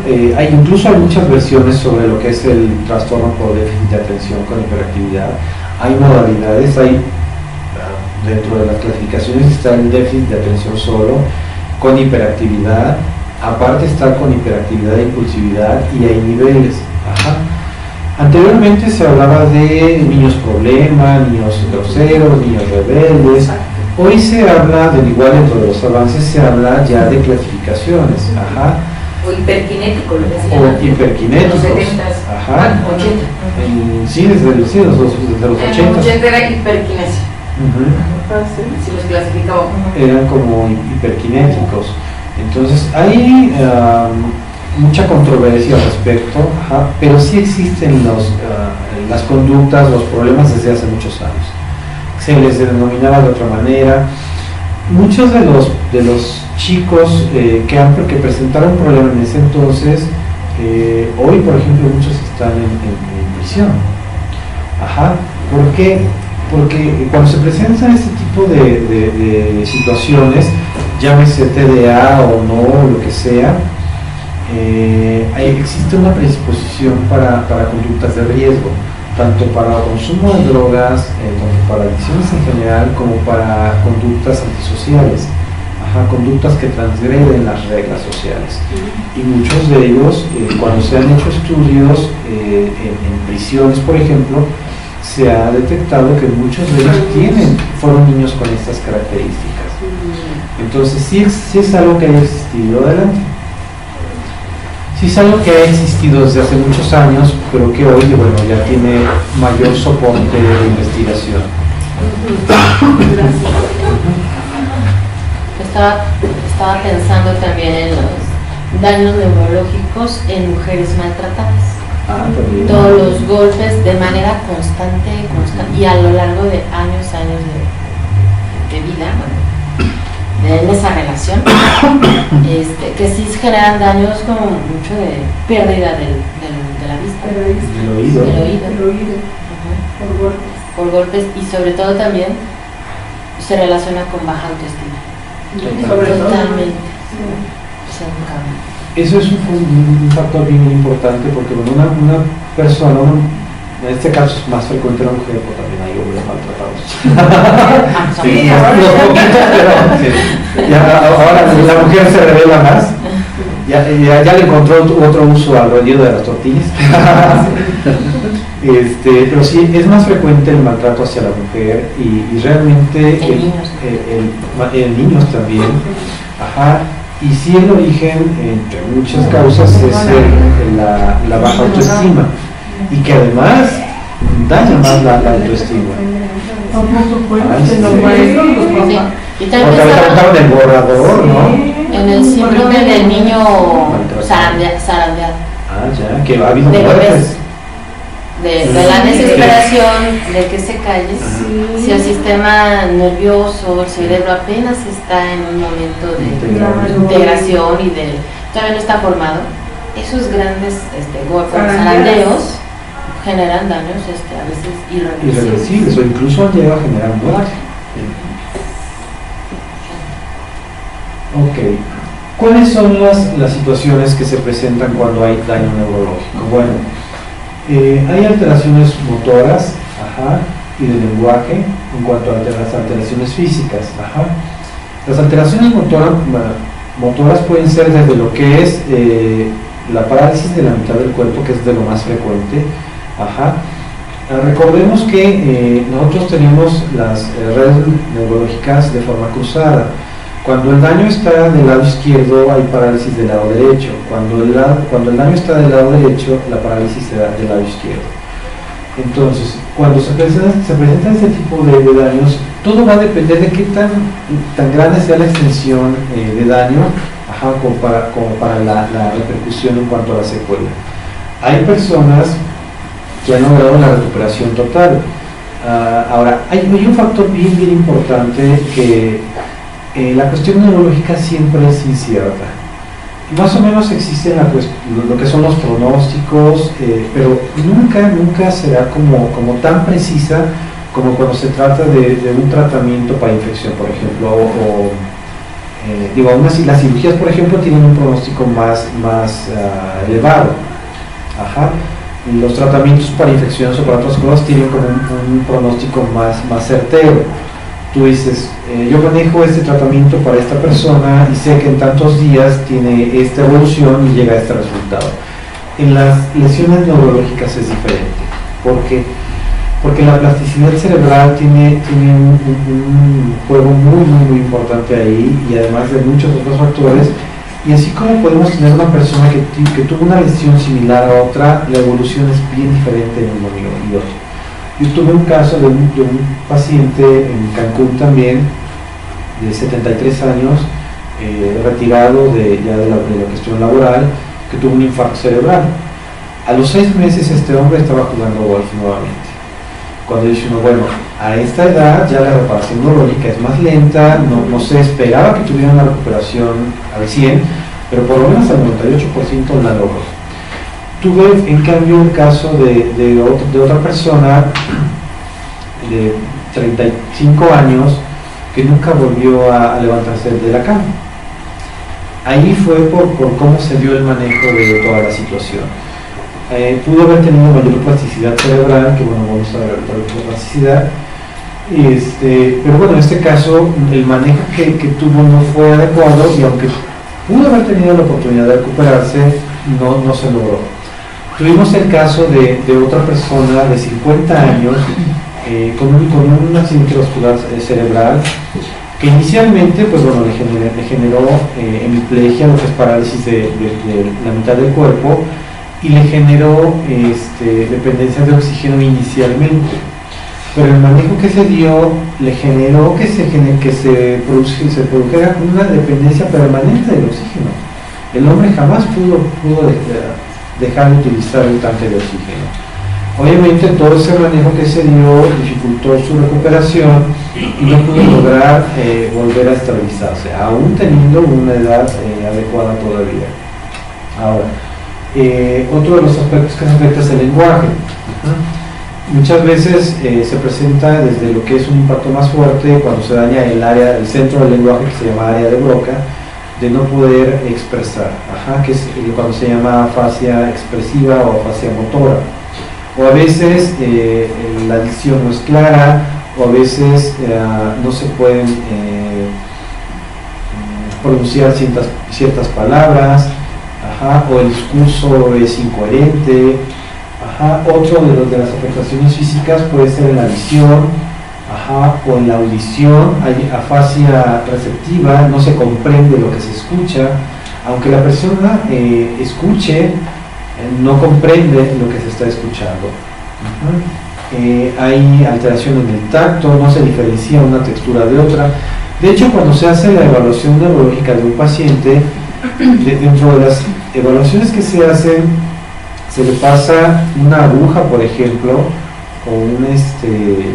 incluso hay muchas versiones sobre lo que es el trastorno por déficit de atención con hiperactividad. Hay modalidades, dentro de las clasificaciones está el déficit de atención solo, con hiperactividad, aparte está con hiperactividad e impulsividad, y hay niveles. Anteriormente se hablaba de niños problema, niños groseros, niños rebeldes. Hoy se habla, del igual dentro de los avances, se habla ya de clasificaciones. O hiperkinético, lo decían. O hiperkinéticos. En los 70s. 80. Sí, desde los 80. En los 80 era hiperquinesia. Si los clasificamos. Eran como hiperkinéticos. Entonces hay mucha controversia al respecto, pero sí existen las conductas, los problemas desde hace muchos años. Se les denominaba de otra manera. muchos de los chicos que presentaron problemas en ese entonces, hoy por ejemplo muchos están en prisión. Ajá. ¿Por qué? Porque cuando se presentan este tipo de situaciones, llámese TDA o no, lo que sea, existe una predisposición para conductas de riesgo, tanto para consumo de drogas, tanto para adicciones en general, como para conductas antisociales, conductas que transgreden las reglas sociales. Y muchos de ellos, cuando se han hecho estudios en prisiones, por ejemplo, se ha detectado que muchos de ellos fueron niños con estas características. Entonces sí es algo que haya existido. Adelante. Sí es algo que ha existido desde hace muchos años, pero que hoy, bueno, ya tiene mayor soporte de investigación. Gracias. Estaba pensando también en los daños neurológicos en mujeres maltratadas. Todos los golpes de manera constante y a lo largo de años de vida, en esa relación, que sí generan daños como mucho de pérdida de la vista, del oído. Por golpes, y sobre todo también se relaciona con baja autoestima. Totalmente. Eso es un factor bien importante, porque bueno, una persona, en este caso es más frecuente la mujer, pero también hay hombres maltratados. Sí, ahora la mujer se revela más, ya le encontró otro uso al rollo de las tortillas. Pero sí, es más frecuente el maltrato hacia la mujer y realmente en niños también. Ajá. Y sí, el origen, entre muchas causas, es la baja autoestima, y que además daña más la autoestima. Y también preguntaron el borrador, ¿no? En el síndrome del niño zarandeado. Ya, que ha habido muertes. De la desesperación de que se calle, si el sistema nervioso, el cerebro apenas está en un momento de integración y todavía no está formado, esos grandes golpes, zarandeos generan daños a veces irreversibles o incluso han llegado a generar muerte. Ok. ¿Cuáles son las situaciones que se presentan cuando hay daño neurológico? Bueno, hay alteraciones motoras y de lenguaje en cuanto a las alteraciones físicas. Las alteraciones motoras pueden ser desde lo que es la parálisis de la mitad del cuerpo, que es de lo más frecuente. Recordemos que nosotros tenemos las redes neurológicas de forma cruzada. Cuando el daño está del lado izquierdo, hay parálisis del lado derecho. Cuando el daño está del lado derecho, la parálisis se da del lado izquierdo. Entonces, cuando se presentan este tipo de daños, todo va a depender de qué tan grande sea la extensión de daño, como para la repercusión en cuanto a la secuela. Hay personas que han logrado la recuperación total. Ahora, hay un factor bien importante, que la cuestión neurológica siempre es incierta. Más o menos existen lo que son los pronósticos, pero nunca será como tan precisa como cuando se trata de un tratamiento para infección, por ejemplo, aún así las cirugías, por ejemplo, tienen un pronóstico más elevado. Los tratamientos para infecciones o para otras cosas tienen como un pronóstico más certero. Tú dices, yo manejo este tratamiento para esta persona y sé que en tantos días tiene esta evolución y llega a este resultado. En las lesiones neurológicas es diferente. ¿Por qué? Porque la plasticidad cerebral tiene un juego muy importante ahí, y además de muchos otros factores. Y así como podemos tener una persona que tuvo una lesión similar a otra, la evolución es bien diferente en uno y otro. Yo tuve un caso de un paciente en Cancún también, de 73 años, retirado de la cuestión laboral, que tuvo un infarto cerebral. A los 6 meses este hombre estaba jugando golf nuevamente. cuando dice uno, bueno, a esta edad ya la reparación neurológica es más lenta, no se esperaba que tuviera una recuperación al 100, pero por lo menos al 98% la logró. Tuve en cambio el caso de otra persona de 35 años que nunca volvió a levantarse de la cama. Ahí fue por cómo se dio el manejo de toda la situación. Pudo haber tenido mayor plasticidad cerebral, que bueno, vamos a ver la plasticidad, pero bueno, en este caso el manejo que tuvo no fue adecuado, y aunque pudo haber tenido la oportunidad de recuperarse, no se logró. Tuvimos el caso de otra persona de 50 años con un accidente vascular cerebral, que inicialmente pues bueno, le generó hemiplegia, lo que es parálisis de la mitad del cuerpo, y le generó dependencia de oxígeno inicialmente, pero el manejo que se dio le generó que se produjera una dependencia permanente del oxígeno. El hombre jamás pudo dejar de utilizar el tanque de oxígeno. Obviamente todo ese manejo que se dio dificultó su recuperación y no pudo lograr volver a estabilizarse, aún teniendo una edad adecuada todavía. Ahora, otro de los aspectos que se afecta es el lenguaje. Muchas veces se presenta desde lo que es un impacto más fuerte cuando se daña el centro del lenguaje, que se llama área de Broca, de no poder expresar, que es cuando se llama afasia expresiva o afasia motora. O a veces la dicción no es clara, o a veces no se pueden pronunciar ciertas palabras, o el discurso es incoherente. Otro de las afectaciones físicas puede ser en la visión, o en la audición. Hay afasia receptiva, no se comprende lo que se escucha, aunque la persona escuche, no comprende lo que se está escuchando. Hay alteración en el tacto, no se diferencia una textura de otra. De hecho, cuando se hace la evaluación neurológica de un paciente, dentro de las evaluaciones que se hacen, se le pasa una aguja, por ejemplo, o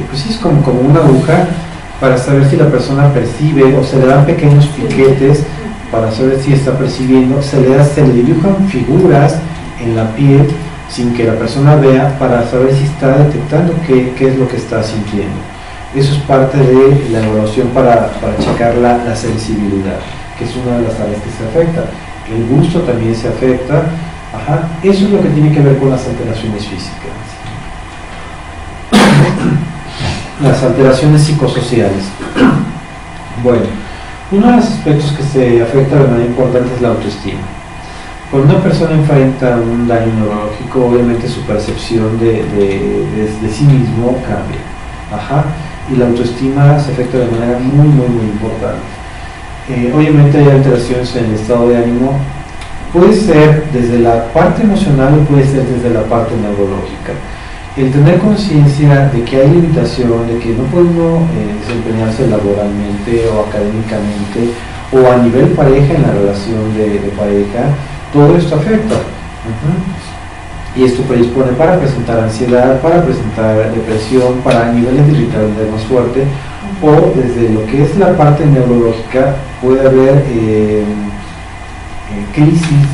pues sí, es como una aguja, para saber si la persona percibe, o se le dan pequeños piquetes para saber si está percibiendo. Se le dibujan figuras en la piel sin que la persona vea, para saber si está detectando qué es lo que está sintiendo. Eso es parte de la evaluación para checar la sensibilidad, que es una de las áreas que se afecta. El gusto también se afecta. Eso es lo que tiene que ver con las alteraciones físicas. Las alteraciones psicosociales. Bueno, uno de los aspectos que se afecta de manera importante es la autoestima. Cuando una persona enfrenta un daño neurológico, obviamente su percepción de sí mismo cambia. Y la autoestima se afecta de manera muy importante. Obviamente hay alteraciones en el estado de ánimo. Puede ser desde la parte emocional o puede ser desde la parte neurológica. El tener conciencia de que hay limitación, de que no puede uno desempeñarse laboralmente o académicamente o a nivel pareja, en la relación de pareja, todo esto afecta. Y esto predispone para presentar ansiedad, para presentar depresión, para niveles de irritabilidad más fuerte, o desde lo que es la parte neurológica puede haber crisis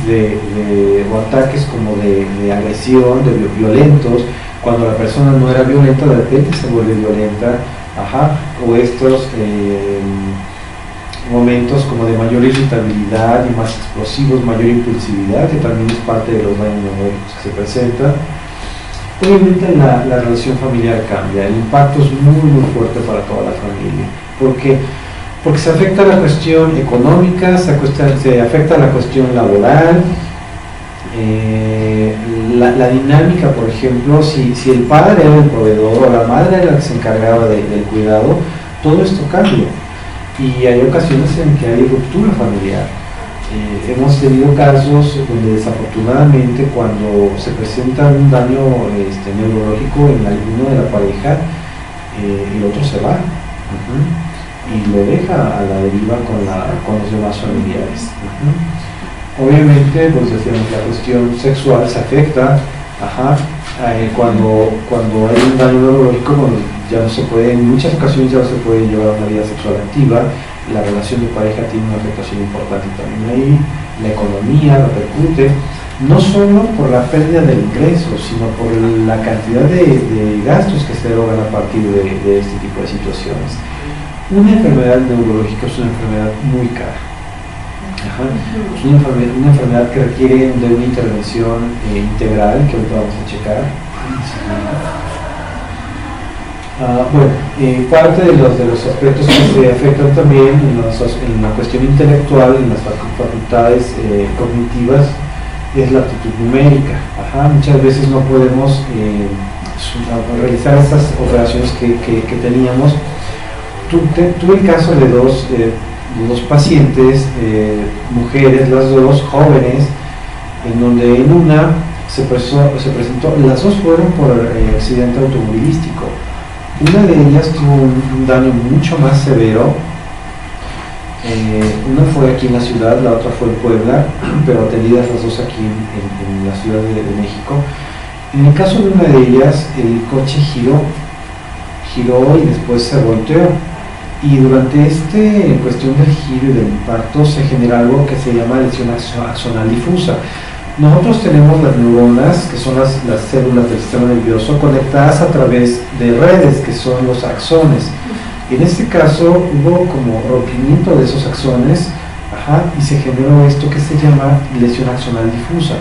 o ataques como de agresión, de violentos. Cuando la persona no era violenta, de repente se vuelve violenta, o estos momentos como de mayor irritabilidad y más explosivos, mayor impulsividad, que también es parte de los daños neurológicos que se presentan. Obviamente la relación familiar cambia, el impacto es muy fuerte para toda la familia. ¿Por qué? Porque se afecta la cuestión económica, se afecta la cuestión laboral, la dinámica, por ejemplo, si el padre era el proveedor o la madre era la que se encargaba del cuidado, todo esto cambia. Y hay ocasiones en que hay ruptura familiar. Hemos tenido casos donde desafortunadamente, cuando se presenta un daño neurológico en alguno de la pareja, el otro se va y lo deja a la deriva con los demás familiares. Obviamente, pues decíamos, la cuestión sexual se afecta. Cuando hay un daño neurológico, bueno, ya no se puede, en muchas ocasiones ya no se puede llevar una vida sexual activa, la relación de pareja tiene una afectación importante también ahí, la economía repercute, no solo por la pérdida del ingreso, sino por la cantidad de gastos que se erogan a partir de este tipo de situaciones. Una enfermedad neurológica es una enfermedad muy cara. Ajá. Es una enfermedad que requiere de una intervención integral, que ahorita vamos a checar. Parte de los aspectos que se afectan también en la cuestión intelectual, en las facultades cognitivas, es la aptitud numérica. Ajá. Muchas veces no podemos realizar estas operaciones que teníamos. Tuve el caso de dos pacientes, mujeres, las dos jóvenes, en donde en una se presentó, las dos fueron por accidente automovilístico. Una de ellas tuvo un daño mucho más severo, una fue aquí en la ciudad, la otra fue en Puebla, pero atendidas las dos aquí en la Ciudad de México. En el caso de una de ellas, el coche giró y después se volteó. Y durante cuestión del giro y del impacto se genera algo que se llama lesión axonal difusa. Nosotros tenemos las neuronas, que son las células del sistema nervioso, conectadas a través de redes, que son los axones. Y en este caso hubo como rompimiento de esos axones, y se generó esto que se llama lesión axonal difusa.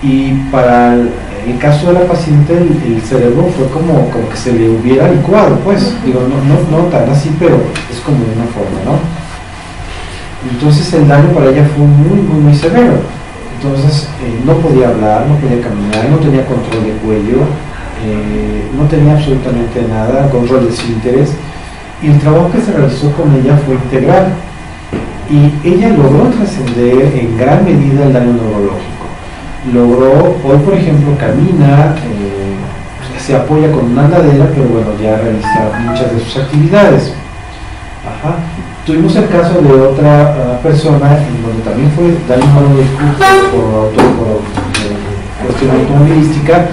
Y para el caso de la paciente, el cerebro fue como que se le hubiera licuado, pues, digo, no tan así, pero es como de una forma, ¿no? Entonces el daño para ella fue muy severo. Entonces no podía hablar, no podía caminar, no tenía control de cuello, no tenía absolutamente nada, control de esfínteres, y el trabajo que se realizó con ella fue integral. Y ella logró trascender en gran medida el daño neurológico. Hoy por ejemplo camina, se apoya con una andadera, pero bueno, ya realiza muchas de sus actividades. Tuvimos el caso de otra persona en donde también fue daño neurológico por cuestión automovilística,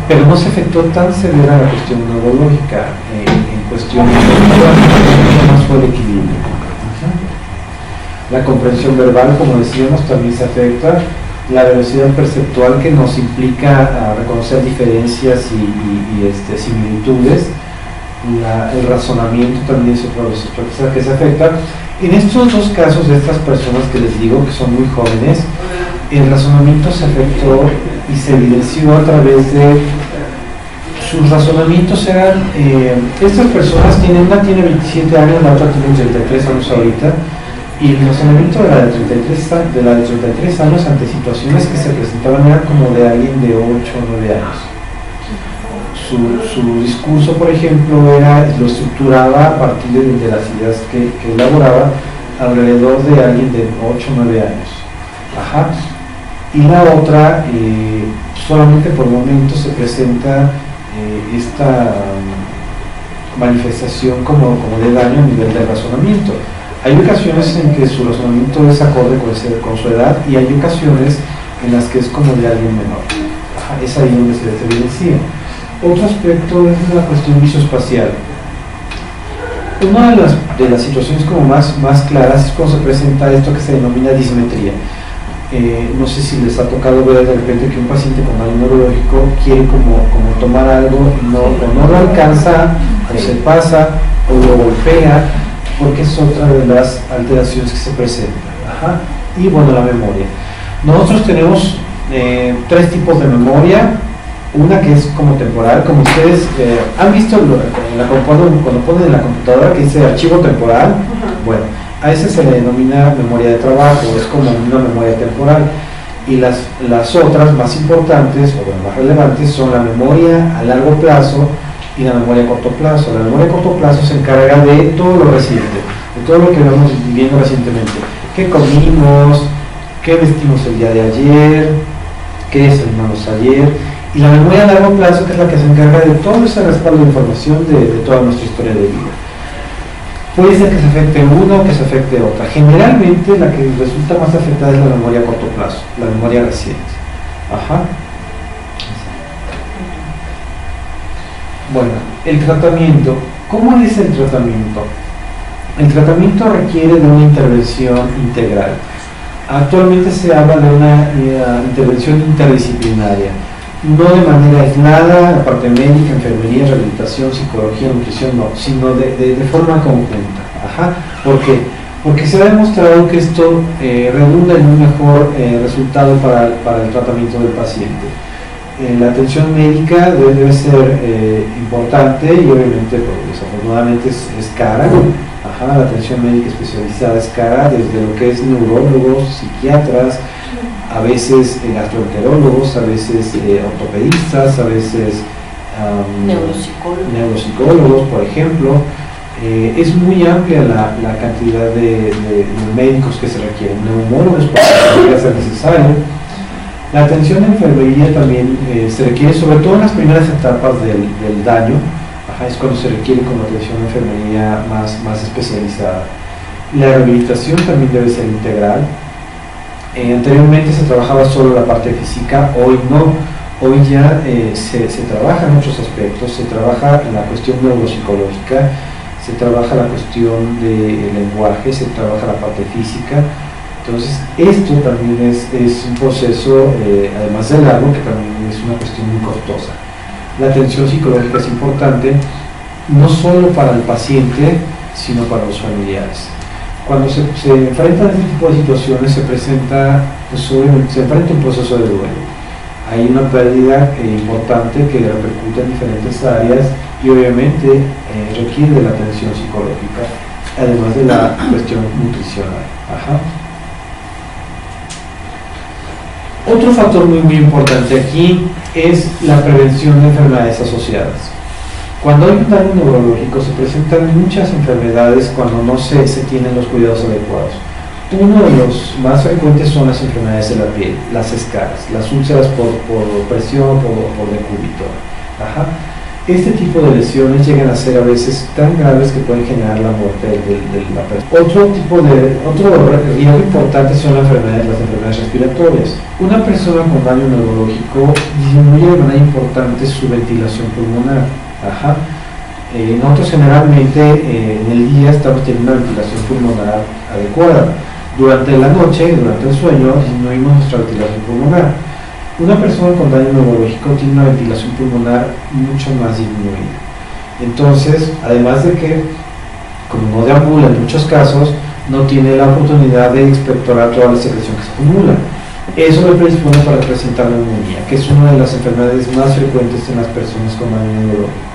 pero no se afectó tan severa la cuestión neurológica, en cuestión más fue el equilibrio. La comprensión verbal, como decíamos, también se afecta. La velocidad perceptual, que nos implica reconocer diferencias y similitudes. El razonamiento también es otro de los aspectos que se afecta. En estos dos casos de estas personas que les digo, que son muy jóvenes, el razonamiento se afectó y se evidenció a través de sus razonamientos. Estas personas una tiene 27 años, la otra tiene 33 años ahorita. Y el razonamiento de la de 33 años ante situaciones que se presentaban era como de alguien de 8 o 9 años. Su discurso, por ejemplo, lo estructuraba a partir de las ideas que elaboraba alrededor de alguien de 8 o 9 años. Y la otra, solamente por momentos se presenta esta manifestación como de daño a nivel de razonamiento. Hay ocasiones en que su razonamiento es acorde con su edad, y hay ocasiones en las que es como de alguien menor. Es ahí donde se evidencia. Otro aspecto es la cuestión visoespacial. Una de las situaciones como más claras es cuando se presenta esto que se denomina dismetría. No sé si les ha tocado ver de repente que un paciente con daño neurológico quiere como tomar algo y no lo alcanza, o se pasa, o lo golpea, porque es otra de las alteraciones que se presentan. Y bueno, la memoria. Nosotros tenemos 3 tipos de memoria. Una que es como temporal, como ustedes han visto cuando ponen en la computadora que dice archivo temporal. Bueno, a ese se le denomina memoria de trabajo, es como una memoria temporal. Y las otras más importantes o más relevantes son la memoria a largo plazo y la memoria a corto plazo. La memoria a corto plazo se encarga de todo lo reciente, de todo lo que vamos viviendo recientemente. ¿Qué comimos? ¿Qué vestimos el día de ayer? ¿Qué desayunamos ayer? Y la memoria a largo plazo, que es la que se encarga de todo ese respaldo de información de toda nuestra historia de vida. Puede ser que se afecte una o que se afecte otra. Generalmente la que resulta más afectada es la memoria a corto plazo, la memoria reciente. Bueno, el tratamiento. ¿Cómo es el tratamiento? El tratamiento requiere de una intervención integral. Actualmente se habla de una intervención interdisciplinaria, no de manera aislada, la parte médica, enfermería, rehabilitación, psicología, nutrición, no, sino de forma conjunta. Ajá. ¿Por qué? Porque se ha demostrado que esto redunda en un mejor resultado para el tratamiento del paciente. La atención médica debe ser importante y obviamente, pues, desafortunadamente es cara. Ajá, la atención médica especializada es cara, desde lo que es neurólogos, psiquiatras, a veces gastroenterólogos, a veces ortopedistas, a veces neuropsicólogos, por ejemplo. Es muy amplia la cantidad de médicos que se requieren, neumólogos porque podría ser necesario. La atención de enfermería también se requiere, sobre todo en las primeras etapas del daño. Ajá, es cuando se requiere como atención de enfermería más especializada. La rehabilitación también debe ser integral. Anteriormente se trabajaba solo la parte física, hoy no. Hoy ya se trabaja en muchos aspectos, se trabaja en la cuestión neuropsicológica, se trabaja la cuestión del lenguaje, se trabaja la parte física. Entonces, esto también es un proceso, además de largo, que también es una cuestión muy costosa. La atención psicológica es importante, no solo para el paciente, sino para los familiares. Cuando se enfrentan este tipo de situaciones, se presenta, pues obviamente, se enfrenta un proceso de duelo. Hay una pérdida importante que repercute en diferentes áreas y obviamente requiere de la atención psicológica, además de la cuestión nutricional. Ajá. Otro factor muy importante aquí es la prevención de enfermedades asociadas. Cuando hay un daño neurológico se presentan muchas enfermedades cuando no se tienen los cuidados adecuados. Uno de los más frecuentes son las enfermedades de la piel, las escaras, las úlceras por presión, por decúbito. Ajá. Este tipo de lesiones llegan a ser a veces tan graves que pueden generar la muerte de la persona. Otro riesgo importante son las enfermedades respiratorias. Una persona con daño neurológico disminuye de manera importante su ventilación pulmonar. Ajá. Nosotros generalmente en el día estamos teniendo una ventilación pulmonar adecuada. Durante la noche, durante el sueño, disminuimos nuestra ventilación pulmonar. Una persona con daño neurológico tiene una ventilación pulmonar mucho más disminuida. Entonces, además de que, como no deambula en muchos casos, no tiene la oportunidad de expectorar toda la secreción que se acumula. Eso le predispone para presentar neumonía, que es una de las enfermedades más frecuentes en las personas con daño neurológico.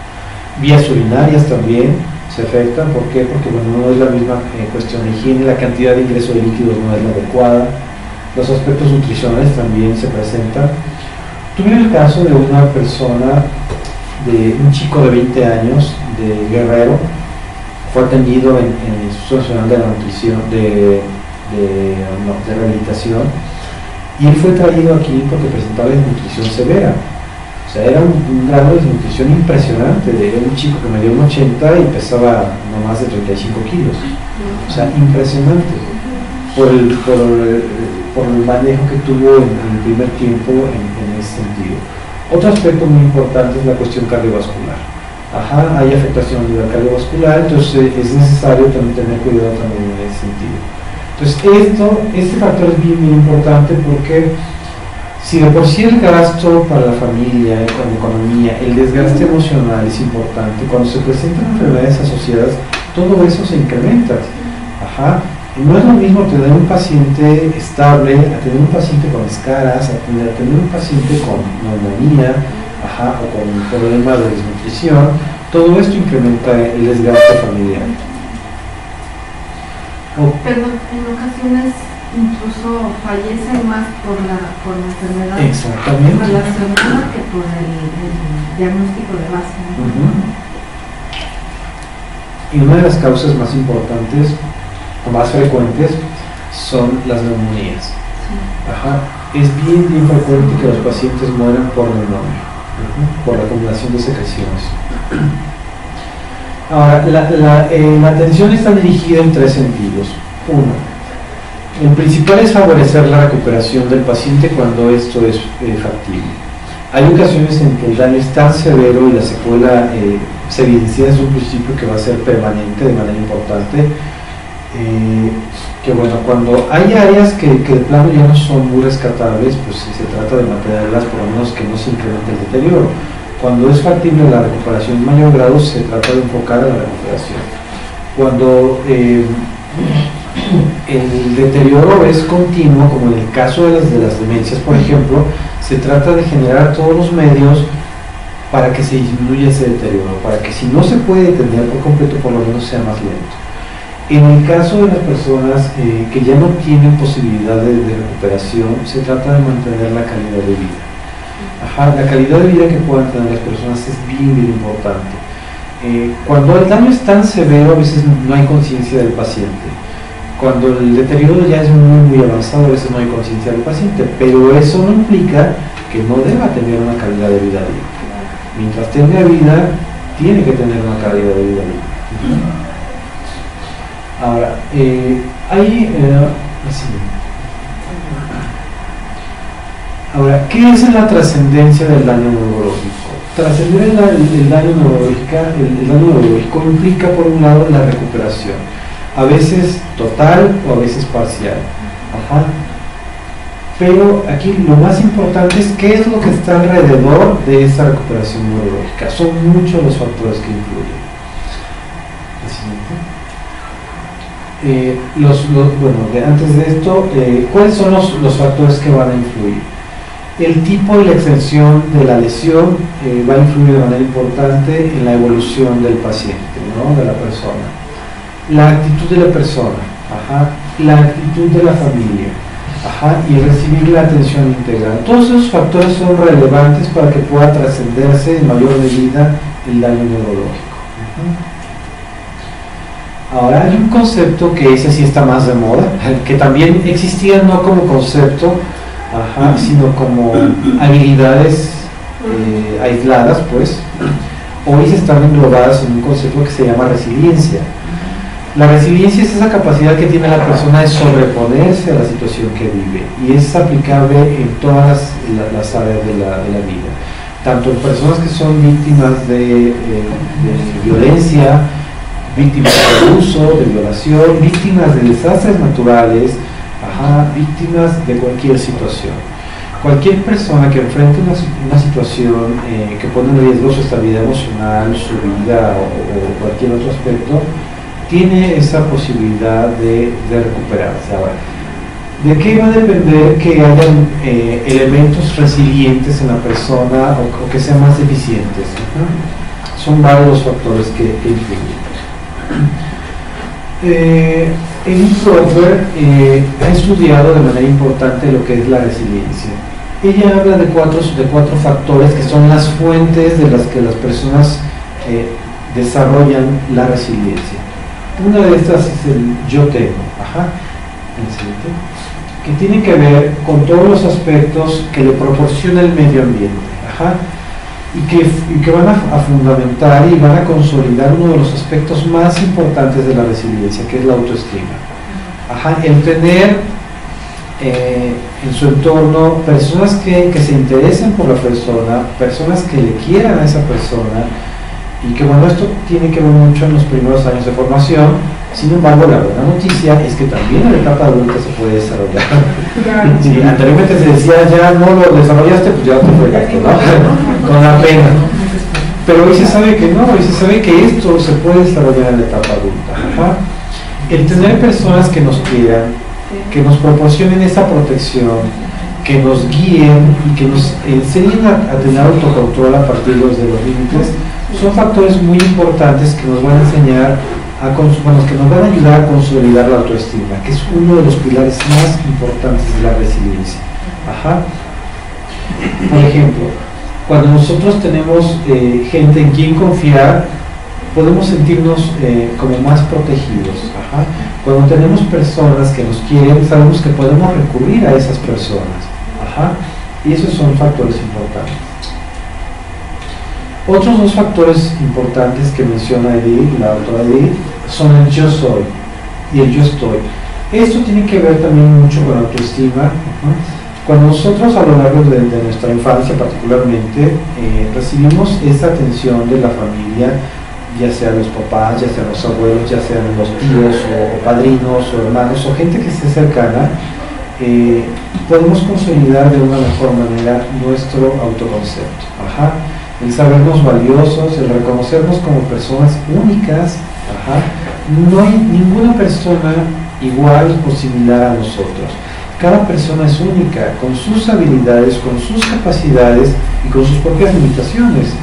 Vías urinarias también se afectan. ¿Por qué? Porque bueno, no es la misma cuestión de higiene, la cantidad de ingreso de líquidos no es la adecuada. Los aspectos nutricionales también se presentan. Tuve el caso de una persona, de un chico de 20 años, de Guerrero, fue atendido en el Instituto Nacional de la Nutrición, de Rehabilitación, y él fue traído aquí porque presentaba desnutrición severa. O sea, era un grado de desnutrición impresionante. Era un chico que medía un 80 y pesaba no más de 35 kilos. O sea, impresionante. Por el manejo que tuvo en el primer tiempo en ese sentido. Otro aspecto muy importante es la cuestión cardiovascular. Ajá, hay afectación a nivel cardiovascular, entonces es necesario también tener cuidado también en ese sentido. Entonces este factor es bien importante porque si de por sí el gasto para la familia, con la economía, el desgaste emocional es importante, cuando se presentan enfermedades asociadas, todo eso se incrementa. Ajá. No es lo mismo tener un paciente estable a tener un paciente con escaras, a tener un paciente con neumonía, o con un problema de desnutrición. Todo esto incrementa el desgaste familiar. Perdón, en ocasiones incluso fallecen más por la enfermedad. Exactamente. Relacionada que por el diagnóstico de base. Y una de las causas más importantes o más frecuentes son las neumonías. Ajá. Es bien frecuente que los pacientes mueran por neumonía, por la acumulación de secreciones. Ahora, la atención está dirigida en tres sentidos. Uno, el principal es favorecer la recuperación del paciente cuando esto es factible. Hay ocasiones en que el daño es tan severo y la secuela se evidencia desde un principio que va a ser permanente de manera importante, que bueno, cuando hay áreas que de plano ya no son muy rescatables, pues se trata de mantenerlas, por lo menos que no se incremente el deterioro. Cuando es factible la recuperación en mayor grado, se trata de enfocar a la recuperación. Cuando el deterioro es continuo, como en el caso de las demencias, por ejemplo, se trata de generar todos los medios para que se disminuya ese deterioro, para que si no se puede detener por completo, por lo menos sea más lento. En el caso de las personas que ya no tienen posibilidad de recuperación, se trata de mantener la calidad de vida. La calidad de vida que puedan tener las personas es bien, bien importante. Cuando el daño es tan severo, a veces no hay conciencia del paciente. Cuando el deterioro ya es muy, muy avanzado, a veces no hay conciencia del paciente, pero eso no implica que no deba tener una calidad de vida digna. Mientras tenga vida, tiene que tener una calidad de vida digna. Ahora, ahora, ¿qué es la trascendencia del daño neurológico? Trascender el daño neurológico implica, por un lado, la recuperación, a veces total o a veces parcial. Pero aquí lo más importante es qué es lo que está alrededor de esa recuperación neurológica. Son muchos los factores que influyen. Antes de esto, ¿cuáles son los factores que van a influir? El tipo y la extensión de la lesión va a influir de manera importante en la evolución del paciente, ¿no? De la persona. La actitud de la persona, la actitud de la familia, y recibir la atención integral. Todos esos factores son relevantes para que pueda trascenderse en mayor medida el daño neurológico. Ahora hay un concepto que ese sí está más de moda, que también existía no como concepto, sino como habilidades aisladas, pues. Hoy se están englobadas en un concepto que se llama resiliencia. La resiliencia es esa capacidad que tiene la persona de sobreponerse a la situación que vive, y es aplicable en todas las áreas de la vida, tanto en personas que son víctimas de violencia, víctimas de abuso, de violación, víctimas de desastres naturales, víctimas de cualquier situación. Cualquier persona que enfrente una situación que pone en riesgo su estabilidad emocional, su vida o cualquier otro aspecto, tiene esa posibilidad de recuperarse. Ahora, ¿de qué va a depender que hayan elementos resilientes en la persona o que sean más eficientes? Son varios los factores que influyen. Edith Brodberg ha estudiado de manera importante lo que es la resiliencia. Ella habla de cuatro factores que son las fuentes de las que las personas desarrollan la resiliencia. Una de estas es el yo tengo, que tiene que ver con todos los aspectos que le proporciona el medio ambiente, y que van a fundamentar y van a consolidar uno de los aspectos más importantes de la resiliencia, que es la autoestima. El tener en su entorno personas que se interesen por la persona, personas que le quieran a esa persona, y que bueno, esto tiene que ver mucho en los primeros años de formación. Sin embargo, la buena noticia es que también en la etapa adulta se puede desarrollar. Sí, anteriormente se decía, ya no lo desarrollaste, pues ya te fregaste, ¿no? Con la pena. Pero hoy se sabe que no, hoy se sabe que esto se puede desarrollar en la etapa adulta. El tener personas que nos quieran, que nos proporcionen esa protección, que nos guíen y que nos enseñen a tener autocontrol a partir de los límites, son factores muy importantes que nos van a enseñar que nos van a ayudar a consolidar la autoestima, que es uno de los pilares más importantes de la resiliencia. Por ejemplo, cuando nosotros tenemos gente en quien confiar, podemos sentirnos como más protegidos. Cuando tenemos personas que nos quieren, sabemos que podemos recurrir a esas personas. Y esos son factores importantes. Otros dos factores importantes que menciona Edith, la autora Edith, son el yo soy y el yo estoy. Esto tiene que ver también mucho con la autoestima. Cuando nosotros a lo largo de nuestra infancia particularmente recibimos esta atención de la familia, ya sean los papás, ya sean los abuelos, ya sean los tíos o padrinos o hermanos o gente que esté cercana, podemos consolidar de una mejor manera nuestro autoconcepto. Ajá. El sabernos valiosos, el reconocernos como personas únicas. Ajá. No hay ninguna persona igual o similar a nosotros. Cada persona es única, con sus habilidades, con sus capacidades y con sus propias limitaciones.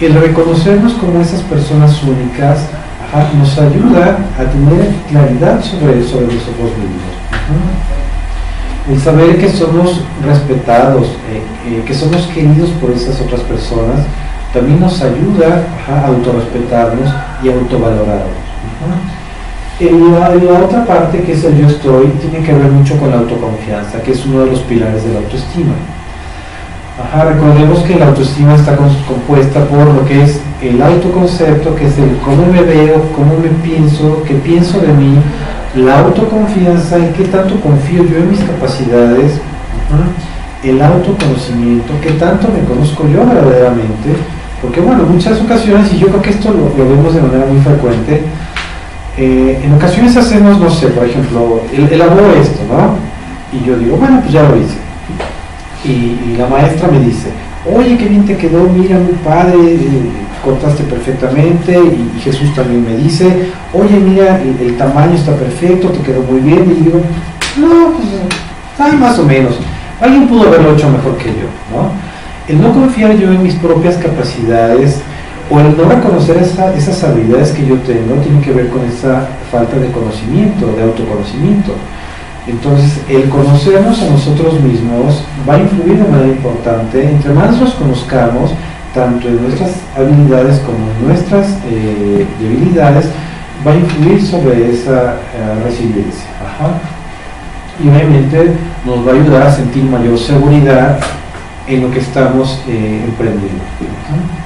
El reconocernos como esas personas únicas, ajá, nos ayuda a tener claridad sobre nosotros mismos. Ajá. El saber que somos respetados, que somos queridos por esas otras personas, también nos ayuda, ajá, a autorrespetarnos y a autovalorarnos. Ajá. La otra parte, que es el yo estoy, tiene que ver mucho con la autoconfianza, que es uno de los pilares de la autoestima. Ajá, recordemos que la autoestima está compuesta por lo que es el autoconcepto, que es el cómo me veo, cómo me pienso, qué pienso de mí, la autoconfianza, el qué tanto confío yo en mis capacidades, el autoconocimiento, qué tanto me conozco yo verdaderamente, porque bueno, en muchas ocasiones, y yo creo que esto lo vemos de manera muy frecuente, en ocasiones hacemos, no sé, por ejemplo, elaboro esto, ¿no? Y yo digo, bueno, pues ya lo hice. Y la maestra me dice, oye, qué bien te quedó, mira, muy padre, cortaste perfectamente. Y Jesús también me dice, oye, mira, el tamaño está perfecto, te quedó muy bien. Y digo, no, pues, ay, más o menos. Alguien pudo haberlo hecho mejor que yo, ¿no? El no confiar yo en mis propias capacidades, o el no reconocer esas habilidades que yo tengo, tiene que ver con esa falta de conocimiento, de autoconocimiento. Entonces, el conocernos a nosotros mismos va a influir de manera importante. Entre más nos conozcamos, tanto en nuestras habilidades como en nuestras debilidades, va a influir sobre esa resiliencia. Ajá. Y obviamente nos va a ayudar a sentir mayor seguridad en lo que estamos emprendiendo. Ajá.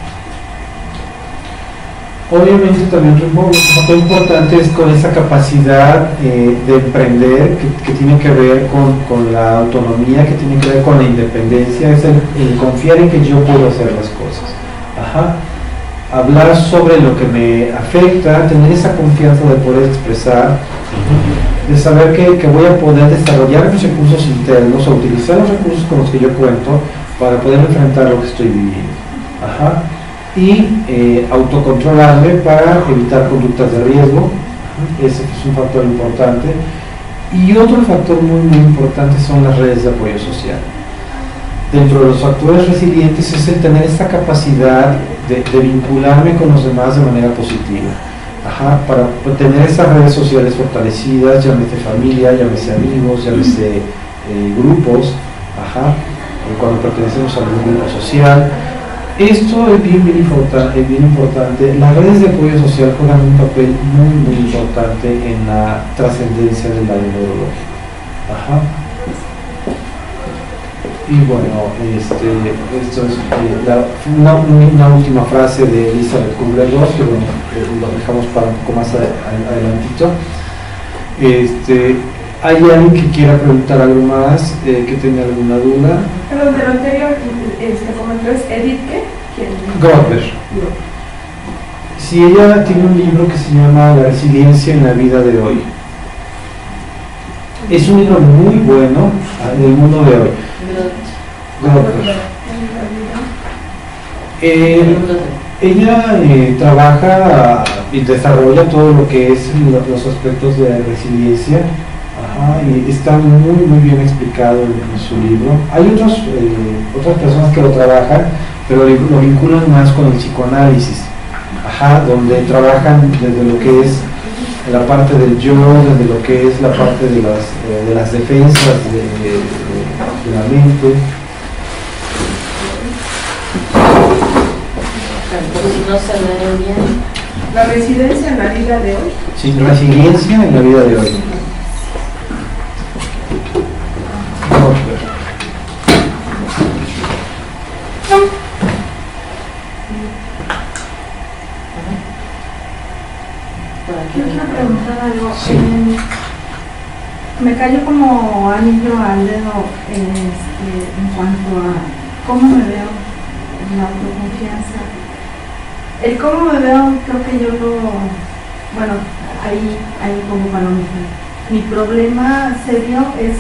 Obviamente también un factor importante es con esa capacidad de emprender que tiene que ver con la autonomía, que tiene que ver con la independencia, es el confiar en que yo puedo hacer las cosas. Ajá. Hablar sobre lo que me afecta, tener esa confianza de poder expresar, de saber que voy a poder desarrollar mis recursos internos o utilizar los recursos con los que yo cuento para poder enfrentar lo que estoy viviendo. Ajá. Y autocontrolarme para evitar conductas de riesgo. Ese es un factor importante. Y otro factor muy importante son las redes de apoyo social. Dentro de los factores resilientes es el tener esta capacidad de vincularme con los demás de manera positiva. Ajá, para tener esas redes sociales fortalecidas, llámese familia, llámese amigos, llámese grupos, ajá, cuando pertenecemos a algún grupo social. Esto es bien importante. Las redes de apoyo social juegan un papel muy importante en la trascendencia del daño neurológico. Ajá. Y bueno, esto es una última frase de Elizabeth Kubler-Ross, que bueno, lo dejamos para un poco más adelantito. ¿Hay alguien que quiera preguntar algo más, que tenga alguna duda? Pero de lo anterior, comentó es Edith, ¿qué? Goldberg. Si ella tiene un libro que se llama La resiliencia en la vida de hoy. Es un libro muy bueno en el mundo de hoy. Goldberg. Ella trabaja y desarrolla todo lo que es los aspectos de resiliencia. Ajá, y está muy bien explicado en su libro. Hay otras personas que lo trabajan, pero lo vinculan más con el psicoanálisis, ajá, donde trabajan desde lo que es la parte del yo, desde lo que es la parte de las defensas de la mente. No se ven bien. La resiliencia en la vida de hoy. Sí, resiliencia en la vida de hoy. Yo quiero preguntar algo. Sí. me cayó como anillo al dedo en cuanto a cómo me veo, la autoconfianza. El cómo me veo, creo que yo bueno, ahí como palomita. Mi problema serio es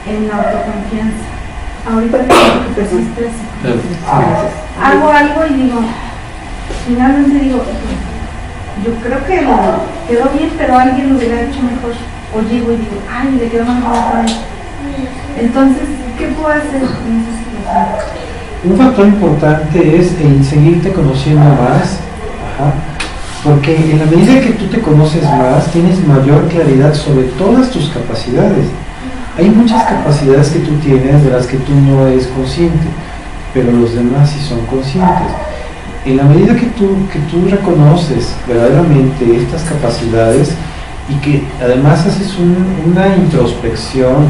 en la autoconfianza. Ahorita que persiste, hago algo y digo, finalmente digo, yo creo que quedó bien, pero alguien lo hubiera hecho mejor. O llego y digo, ay, le quedó más bonito. Entonces, ¿qué puedo hacer en esa situación? Un factor importante es el seguirte conociendo más, porque en la medida que tú te conoces más, tienes mayor claridad sobre todas tus capacidades. Hay muchas capacidades que tú tienes de las que tú no eres consciente, pero los demás sí son conscientes. En la medida que tú reconoces verdaderamente estas capacidades y que además haces una introspección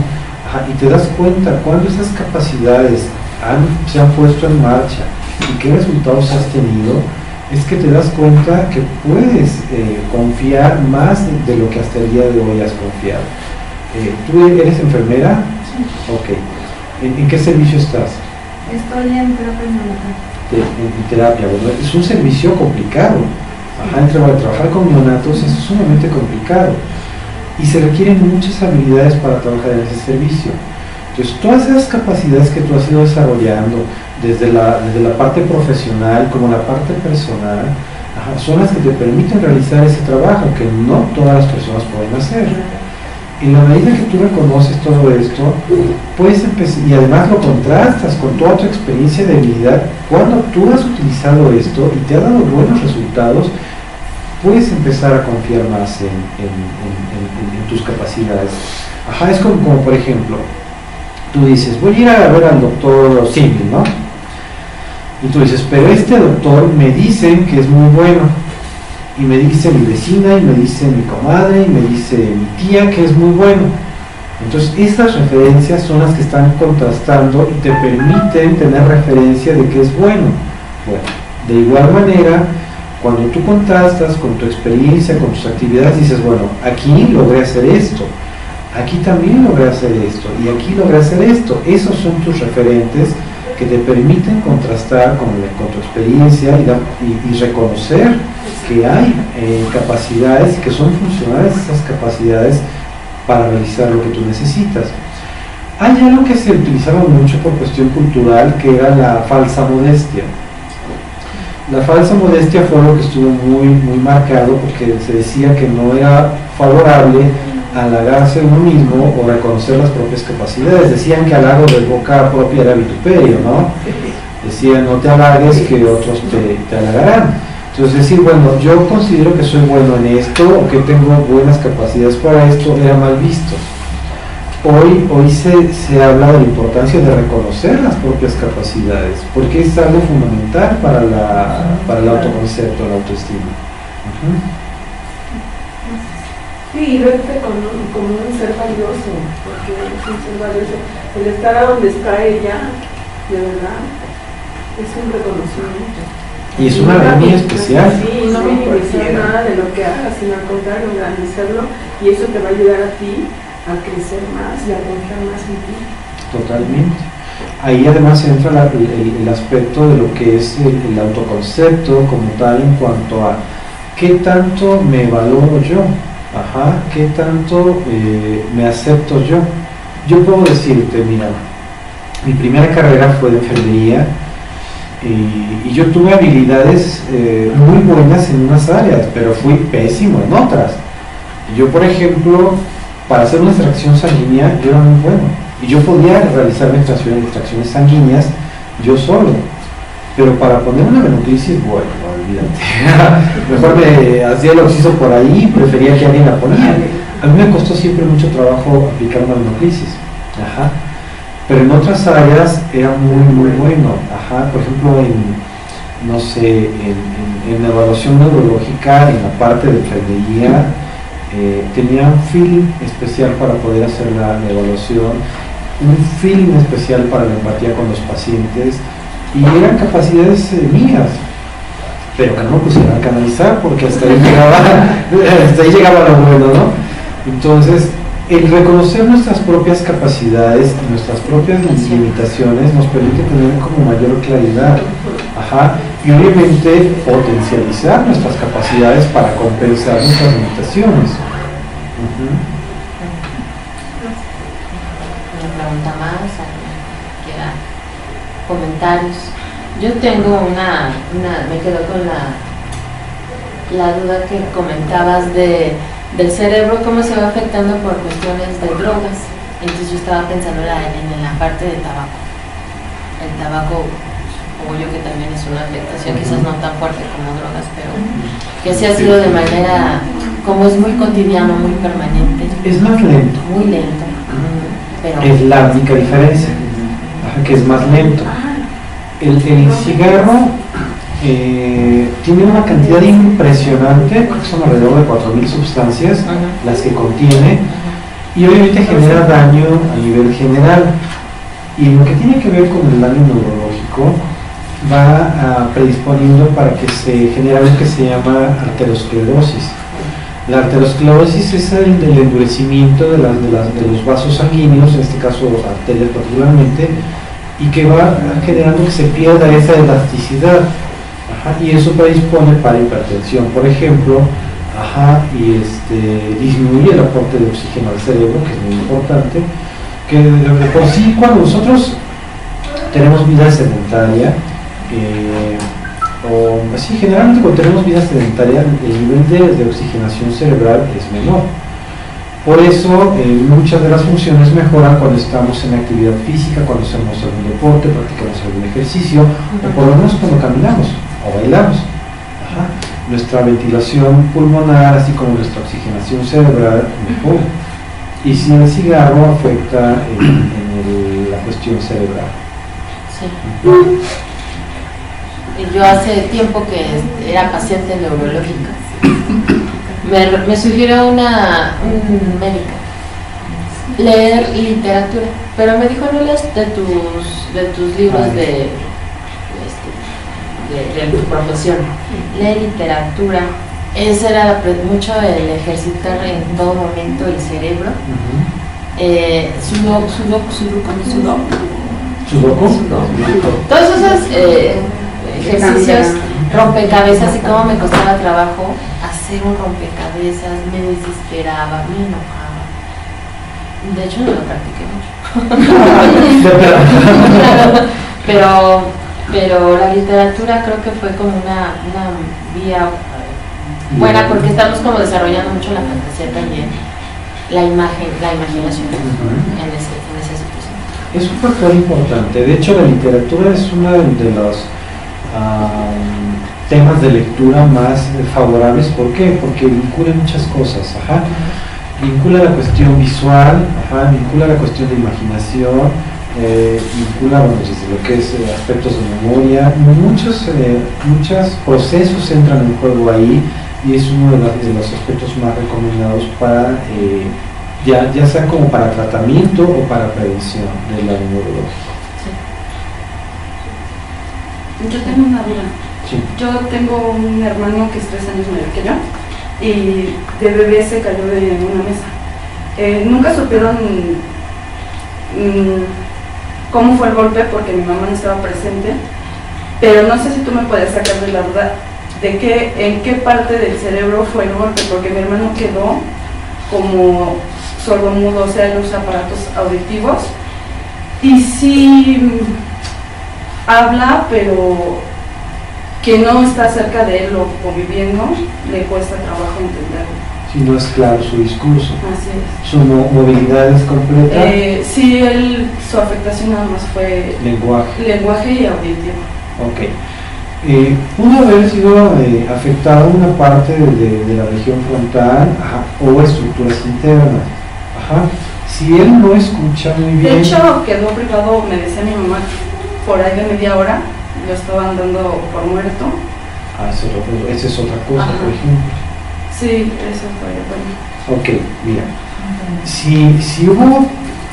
y te das cuenta cuando esas capacidades se han puesto en marcha y qué resultados has tenido, es que te das cuenta que puedes confiar más de lo que hasta el día de hoy has confiado. ¿Tú eres enfermera? Sí. Ok. ¿En qué servicio estás? Estoy en terapia neonatal. En terapia, bueno, es un servicio complicado. Trabajar con neonatos es sumamente complicado y se requieren muchas habilidades para trabajar en ese servicio. Entonces, todas esas capacidades que tú has ido desarrollando desde la parte profesional como la parte personal, son las que te permiten realizar ese trabajo que no todas las personas pueden hacer. En la medida que tú reconoces todo esto, puedes empezar, y además lo contrastas con toda tu experiencia de vida, cuando tú has utilizado esto y te ha dado buenos resultados, puedes empezar a confiar más en tus capacidades. Es como por ejemplo, tú dices, voy a ir a ver al doctor Simple, ¿no? Y tú dices, pero este doctor me dicen que es muy bueno. Y me dice mi vecina, y me dice mi comadre, y me dice mi tía que es muy bueno. Entonces, estas referencias son las que están contrastando y te permiten tener referencia de que es bueno. Bueno, de igual manera, cuando tú contrastas con tu experiencia, con tus actividades, dices, bueno, aquí logré hacer esto, aquí también logré hacer esto, y aquí logré hacer esto. Esos son tus referentes que te permiten contrastar con tu experiencia y reconocer que hay capacidades que son funcionales, esas capacidades para realizar lo que tú necesitas. Hay algo que se utilizaba mucho por cuestión cultural, que era la falsa modestia. La falsa modestia fue algo que estuvo muy marcado, porque se decía que no era favorable halagarse uno mismo o reconocer las propias capacidades. Decían que halago de boca propia era vituperio, ¿no? Decían, no te halagues que otros te halagarán. Entonces decir, bueno, yo considero que soy bueno en esto o que tengo buenas capacidades para esto, era mal visto. Hoy se habla de la importancia de reconocer las propias capacidades, porque es algo fundamental para el autoconcepto, la autoestima. Sí, verte como un ser valioso, porque es un ser valioso. El estar a donde está ella, de verdad, es un reconocimiento. Y es una labor muy especial. Sí, no minimizar nada de lo que hagas, sino al contrario, agradecerlo, y eso te va a ayudar a ti a crecer más y a confiar más en ti. Totalmente. Ahí además entra el aspecto de lo que es el autoconcepto como tal, en cuanto a qué tanto me valoro yo, qué tanto me acepto yo. Yo puedo decirte, mira, mi primera carrera fue de enfermería, y yo tuve habilidades muy buenas en unas áreas, pero fui pésimo en otras. Yo, por ejemplo, para hacer una extracción sanguínea, yo era muy bueno, y yo podía realizar extracciones sanguíneas yo solo, pero para poner una venoclisis, bueno, olvídate. Mejor me hacía el oxiso por ahí, prefería que alguien la ponía. A mí me costó siempre mucho trabajo aplicar una venoclisis. Pero en otras áreas era muy bueno. Por ejemplo, en evaluación neurológica, en la parte de enfermería, tenía un feeling especial para poder hacer la evaluación, un feeling especial para la empatía con los pacientes, y eran capacidades mías, pero que no me pusieran a canalizar, porque hasta ahí llegaba lo bueno, ¿no? Entonces, El reconocer nuestras propias capacidades y nuestras propias limitaciones nos permite tener como mayor claridad. Ajá. Y obviamente potencializar nuestras capacidades para compensar nuestras limitaciones. Una pregunta más, ¿alguien comentarios? Yo tengo me quedo con la duda que comentabas del cerebro, cómo se va afectando por cuestiones de drogas. Entonces yo estaba pensando en la parte del tabaco. El tabaco, supongo yo que también es una afectación, quizás no tan fuerte como drogas, pero que sí ha sido de manera, como es muy cotidiano, muy permanente. Es más lento. Muy lento. Pero es la única diferencia, que es más lento. El cigarro tiene una cantidad impresionante, creo que son alrededor de 4.000 sustancias las que contiene, y obviamente genera daño a nivel general. Y lo que tiene que ver con el daño neurológico va predisponiendo para que se genere algo que se llama arteriosclerosis. La arteriosclerosis es el endurecimiento de los vasos sanguíneos, en este caso arterias particularmente, y que va generando que se pierda esa elasticidad. Y eso predispone para hipertensión, por ejemplo, y disminuye el aporte de oxígeno al cerebro, que es muy importante, que de por sí cuando nosotros tenemos vida sedentaria, generalmente cuando tenemos vida sedentaria, el nivel de oxigenación cerebral es menor. Por eso muchas de las funciones mejoran cuando estamos en actividad física, cuando hacemos algún deporte, practicamos algún ejercicio, o por lo menos cuando caminamos o bailamos. Nuestra ventilación pulmonar, así como nuestra oxigenación cerebral, mejora. Y si el cigarro afecta la cuestión cerebral. Sí. Yo hace tiempo que era paciente neurológica. Me sugirió un médico leer literatura, pero me dijo: no leas de tus libros de tu profesión, lee literatura. Ese era mucho el ejercitar en todo momento el cerebro. Todos esos ejercicios, rompecabezas, y cómo me costaba trabajo hacer un rompecabezas, me desesperaba, me enojaba. De hecho no lo practiqué mucho. pero la literatura creo que fue como una vía buena, porque estamos como desarrollando mucho la fantasía también, la imaginación en esa situación. Es un factor importante. De hecho, la literatura es uno de los temas de lectura más favorables. ¿Por qué? Porque vincula muchas cosas. Vincula la cuestión visual, vincula la cuestión de imaginación, vincula desde lo que es aspectos de memoria. Muchos procesos entran en juego ahí, y es uno de los aspectos más recomendados para ya sea como para tratamiento o para prevención del daño neurológico. Sí. Yo tengo una duda. Sí. Yo tengo un hermano que es 3 años mayor que yo, y de bebé se cayó de una mesa. Nunca supieron cómo fue el golpe, porque mi mamá no estaba presente, pero no sé si tú me puedes sacar de la duda de en qué parte del cerebro fue el golpe, porque mi hermano quedó como sordomudo, o sea, los aparatos auditivos, y sí habla, pero que no está cerca de él o conviviendo, le cuesta trabajo entenderlo. Si no es claro su discurso. Así es. ¿Su movilidad es completa? Sí, su afectación nada más fue lenguaje y auditivo. Ok. Pudo haber sido afectada una parte de la región frontal o estructuras internas. Si él no escucha muy bien. De hecho, quedó privado, me decía mi mamá, por ahí de media hora, lo estaban dando por muerto. Esa es otra cosa, por ejemplo. Sí, eso fue bueno. Ok, mira. Si hubo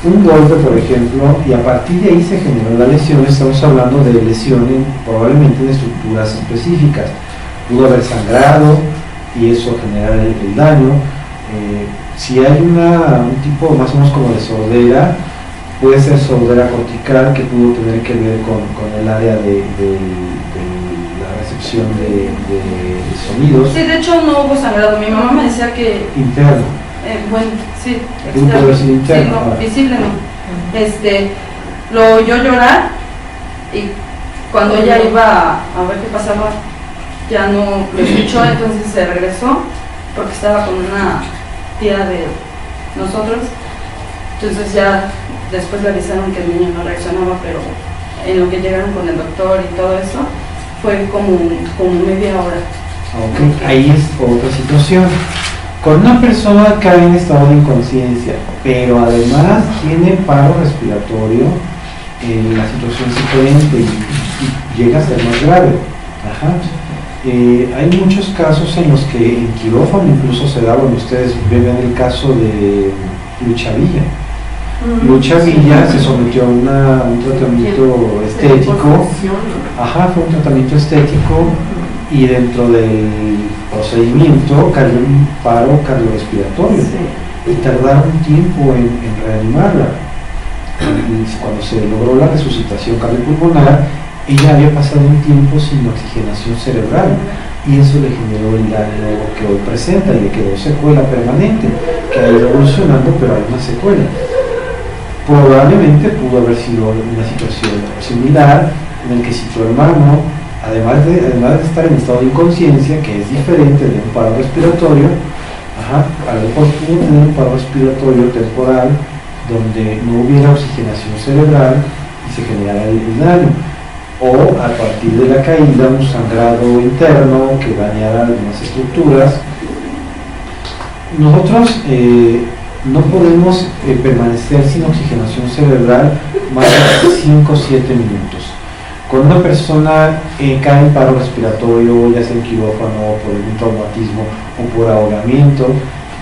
un golpe, por ejemplo, y a partir de ahí se generó la lesión, estamos hablando de lesiones probablemente de estructuras específicas. Pudo haber sangrado y eso generar el daño. Si hay un tipo más o menos como de sordera, puede ser sordera cortical que pudo tener que ver con el área de la recepción de sonidos. Sí, de hecho no hubo sangrado. Mi mamá me decía que... Interno. Bueno, sí. Pudo haber sido interno. Sí, no, visible no. Lo oyó llorar y cuando ella iba a ver qué pasaba, ya no lo escuchó, entonces se regresó porque estaba con una tía de nosotros. Entonces ya después le avisaron que el niño no reaccionaba, pero en lo que llegaron con el doctor y todo eso, fue como media hora. Ok, ahí es otra situación. Cuando una persona cae en estado de inconsciencia, pero además tiene paro respiratorio, la situación es diferente y llega a ser más grave. Ajá. Hay muchos casos en los que en quirófano incluso se da, bueno, ustedes ven el caso de Lucha Villa. Lucha Villa se sometió a un tratamiento estético, fue un tratamiento estético y dentro del procedimiento cayó un paro cardiorrespiratorio y tardaron un tiempo en reanimarla. Cuando se logró la resucitación cardiopulmonar, ella había pasado un tiempo sin oxigenación cerebral y eso le generó el daño que hoy presenta y le quedó secuela permanente, que ha ido evolucionando, pero hay una secuela. Probablemente pudo haber sido una situación similar en el que si tu hermano, además de estar en estado de inconsciencia, que es diferente de un paro respiratorio, a lo mejor pudo tener un paro respiratorio temporal donde no hubiera oxigenación cerebral y se generara el daño, o a partir de la caída un sangrado interno que dañara algunas estructuras. Nosotros no podemos permanecer sin oxigenación cerebral más de 5 o 7 minutos. Cuando una persona cae en paro respiratorio, ya sea en quirófano, por algún traumatismo o por ahogamiento,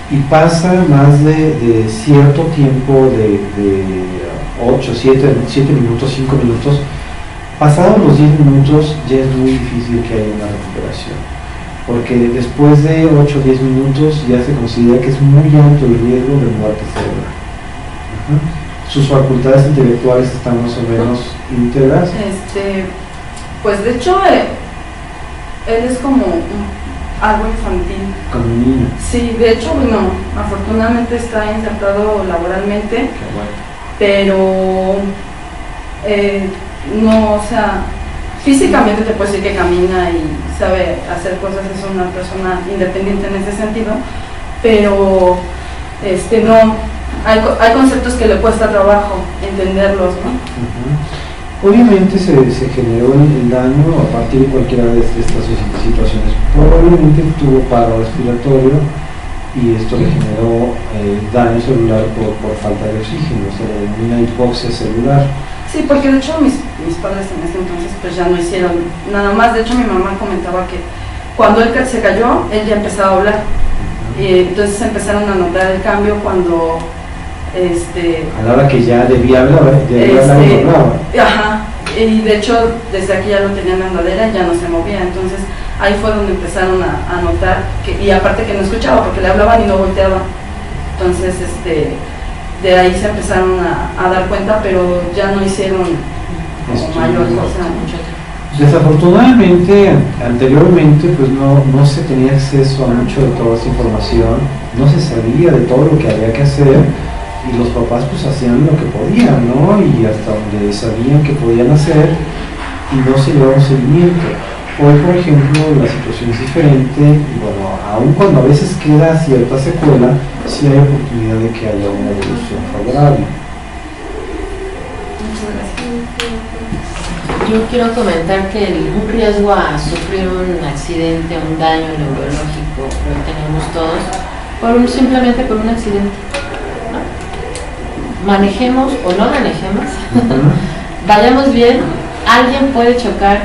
y pasa más de cierto tiempo de 8, 7 minutos, 5 minutos, pasados los 10 minutos ya es muy difícil que haya una recuperación, porque después de 8 o 10 minutos ya se considera que es muy alto el riesgo de muerte cerebral. Sus facultades intelectuales están más o menos íntegras. Pues de hecho él es como algo infantil. Como un niño. Sí, de hecho, bueno, afortunadamente está insertado laboralmente. Qué bueno. Pero no, o sea, físicamente te puedo decir que camina y sabe hacer cosas, es una persona independiente en ese sentido, pero no, hay conceptos que le cuesta trabajo entenderlos, ¿no? Obviamente se generó el daño a partir de cualquiera de estas situaciones. Probablemente tuvo paro respiratorio y esto le generó daño celular por falta de oxígeno, o sea, una hipoxia celular. Sí, porque de hecho mis padres en ese entonces pues ya no hicieron nada más. De hecho mi mamá comentaba que cuando él se cayó, él ya empezaba a hablar. Y entonces empezaron a notar el cambio cuando a la hora que ya debía hablar, hablar y no hablaba. Ajá, y de hecho desde aquí ya lo tenían en andadera y ya no se movía. Entonces ahí fue donde empezaron a notar que, y aparte que no escuchaba porque le hablaban y no volteaba. Entonces de ahí se empezaron a dar cuenta, pero ya no hicieron mayor cosa. Desafortunadamente, anteriormente pues no se tenía acceso a mucho de toda esa información, no se sabía de todo lo que había que hacer y los papás pues hacían lo que podían, ¿no? Y hasta donde sabían que podían hacer y no se llevaba un seguimiento. Hoy, por ejemplo, la situación es diferente y bueno, aun cuando a veces queda cierta secuela, sí hay oportunidad de que haya una evolución favorable. Yo quiero comentar que un riesgo a sufrir un accidente, un daño neurológico, lo tenemos todos, simplemente por un accidente, ¿no? Manejemos o no manejemos, vayamos bien, alguien puede chocar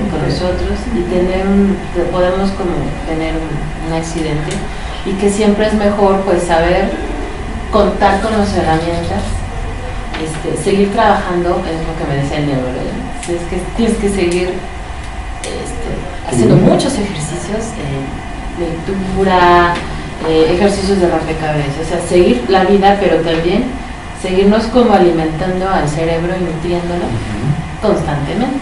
con nosotros y podemos como tener un accidente, y que siempre es mejor pues saber contar con las herramientas, seguir trabajando, es lo que me decía el neurólogo, es que tienes que seguir haciendo muchos ejercicios, lectura, ejercicios de rompecabezas, o sea, seguir la vida, pero también seguirnos como alimentando al cerebro y nutriéndolo constantemente.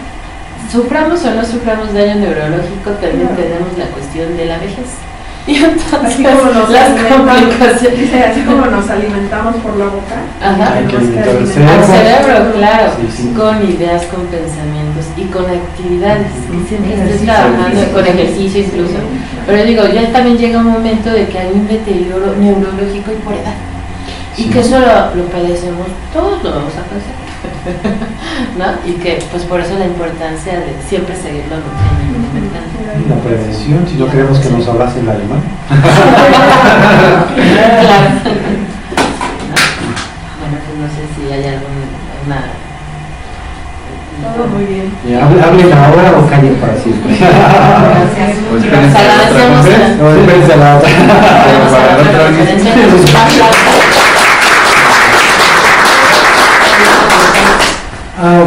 Suframos o no suframos daño neurológico, también tenemos la cuestión de la vejez. Y entonces así como nos las alimentamos, complicaciones. dice, así como nos alimentamos por la boca, Ajá. Hay que tenemos que alimentar el Al alimentar cerebro, claro, Sí, sí. con ideas, con pensamientos y con actividades, que siempre estés Ejercicio. trabajando con ejercicio incluso. Pero digo, ya también llega un momento de que hay un deterioro neurológico y por edad. Y Sí. que eso lo padecemos, todos lo vamos a padecer. ¿No? Y que pues por eso la importancia de siempre seguirlo nutriendo y alimentando. La prevención, si no queremos que nos abrace el alma. Claro. ¿No? Bueno, pues no sé si hay alguna... todo muy bien. Hablen ahora o callen para siempre. Gracias. Pues Les espérense a la otra agradecemos. conferencia. No, espérense a la otra. Vamos a la otra conferencia.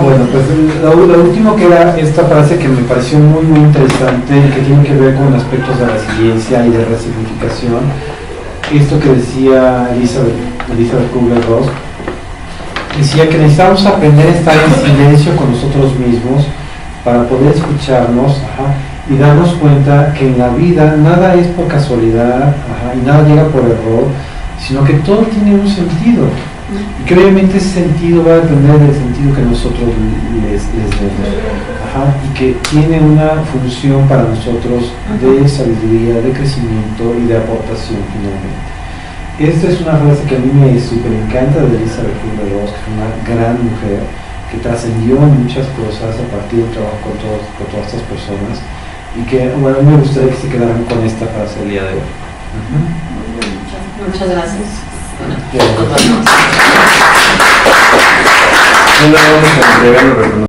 Bueno, pues lo último que era esta frase que me pareció muy interesante, que tiene que ver con aspectos de resiliencia y de resignificación. Esto que decía Elizabeth Kubler-Ross, decía que necesitamos aprender a estar en silencio con nosotros mismos para poder escucharnos y darnos cuenta que en la vida nada es por casualidad y nada llega por error, sino que todo tiene un sentido. Y que obviamente ese sentido va a depender del sentido que nosotros les demos. Y que tiene una función para nosotros de sabiduría, de crecimiento y de aportación finalmente. Esta es una frase que a mí me súper encanta de Elizabeth Kubler-Ross, que es una gran mujer, que trascendió muchas cosas a partir del trabajo con todas estas personas, y que, bueno, me gustaría que se quedaran con esta frase el día de hoy. Muchas gracias. Bueno, Bien. nos vemos. Bueno, vamos a entregar los reconocimientos.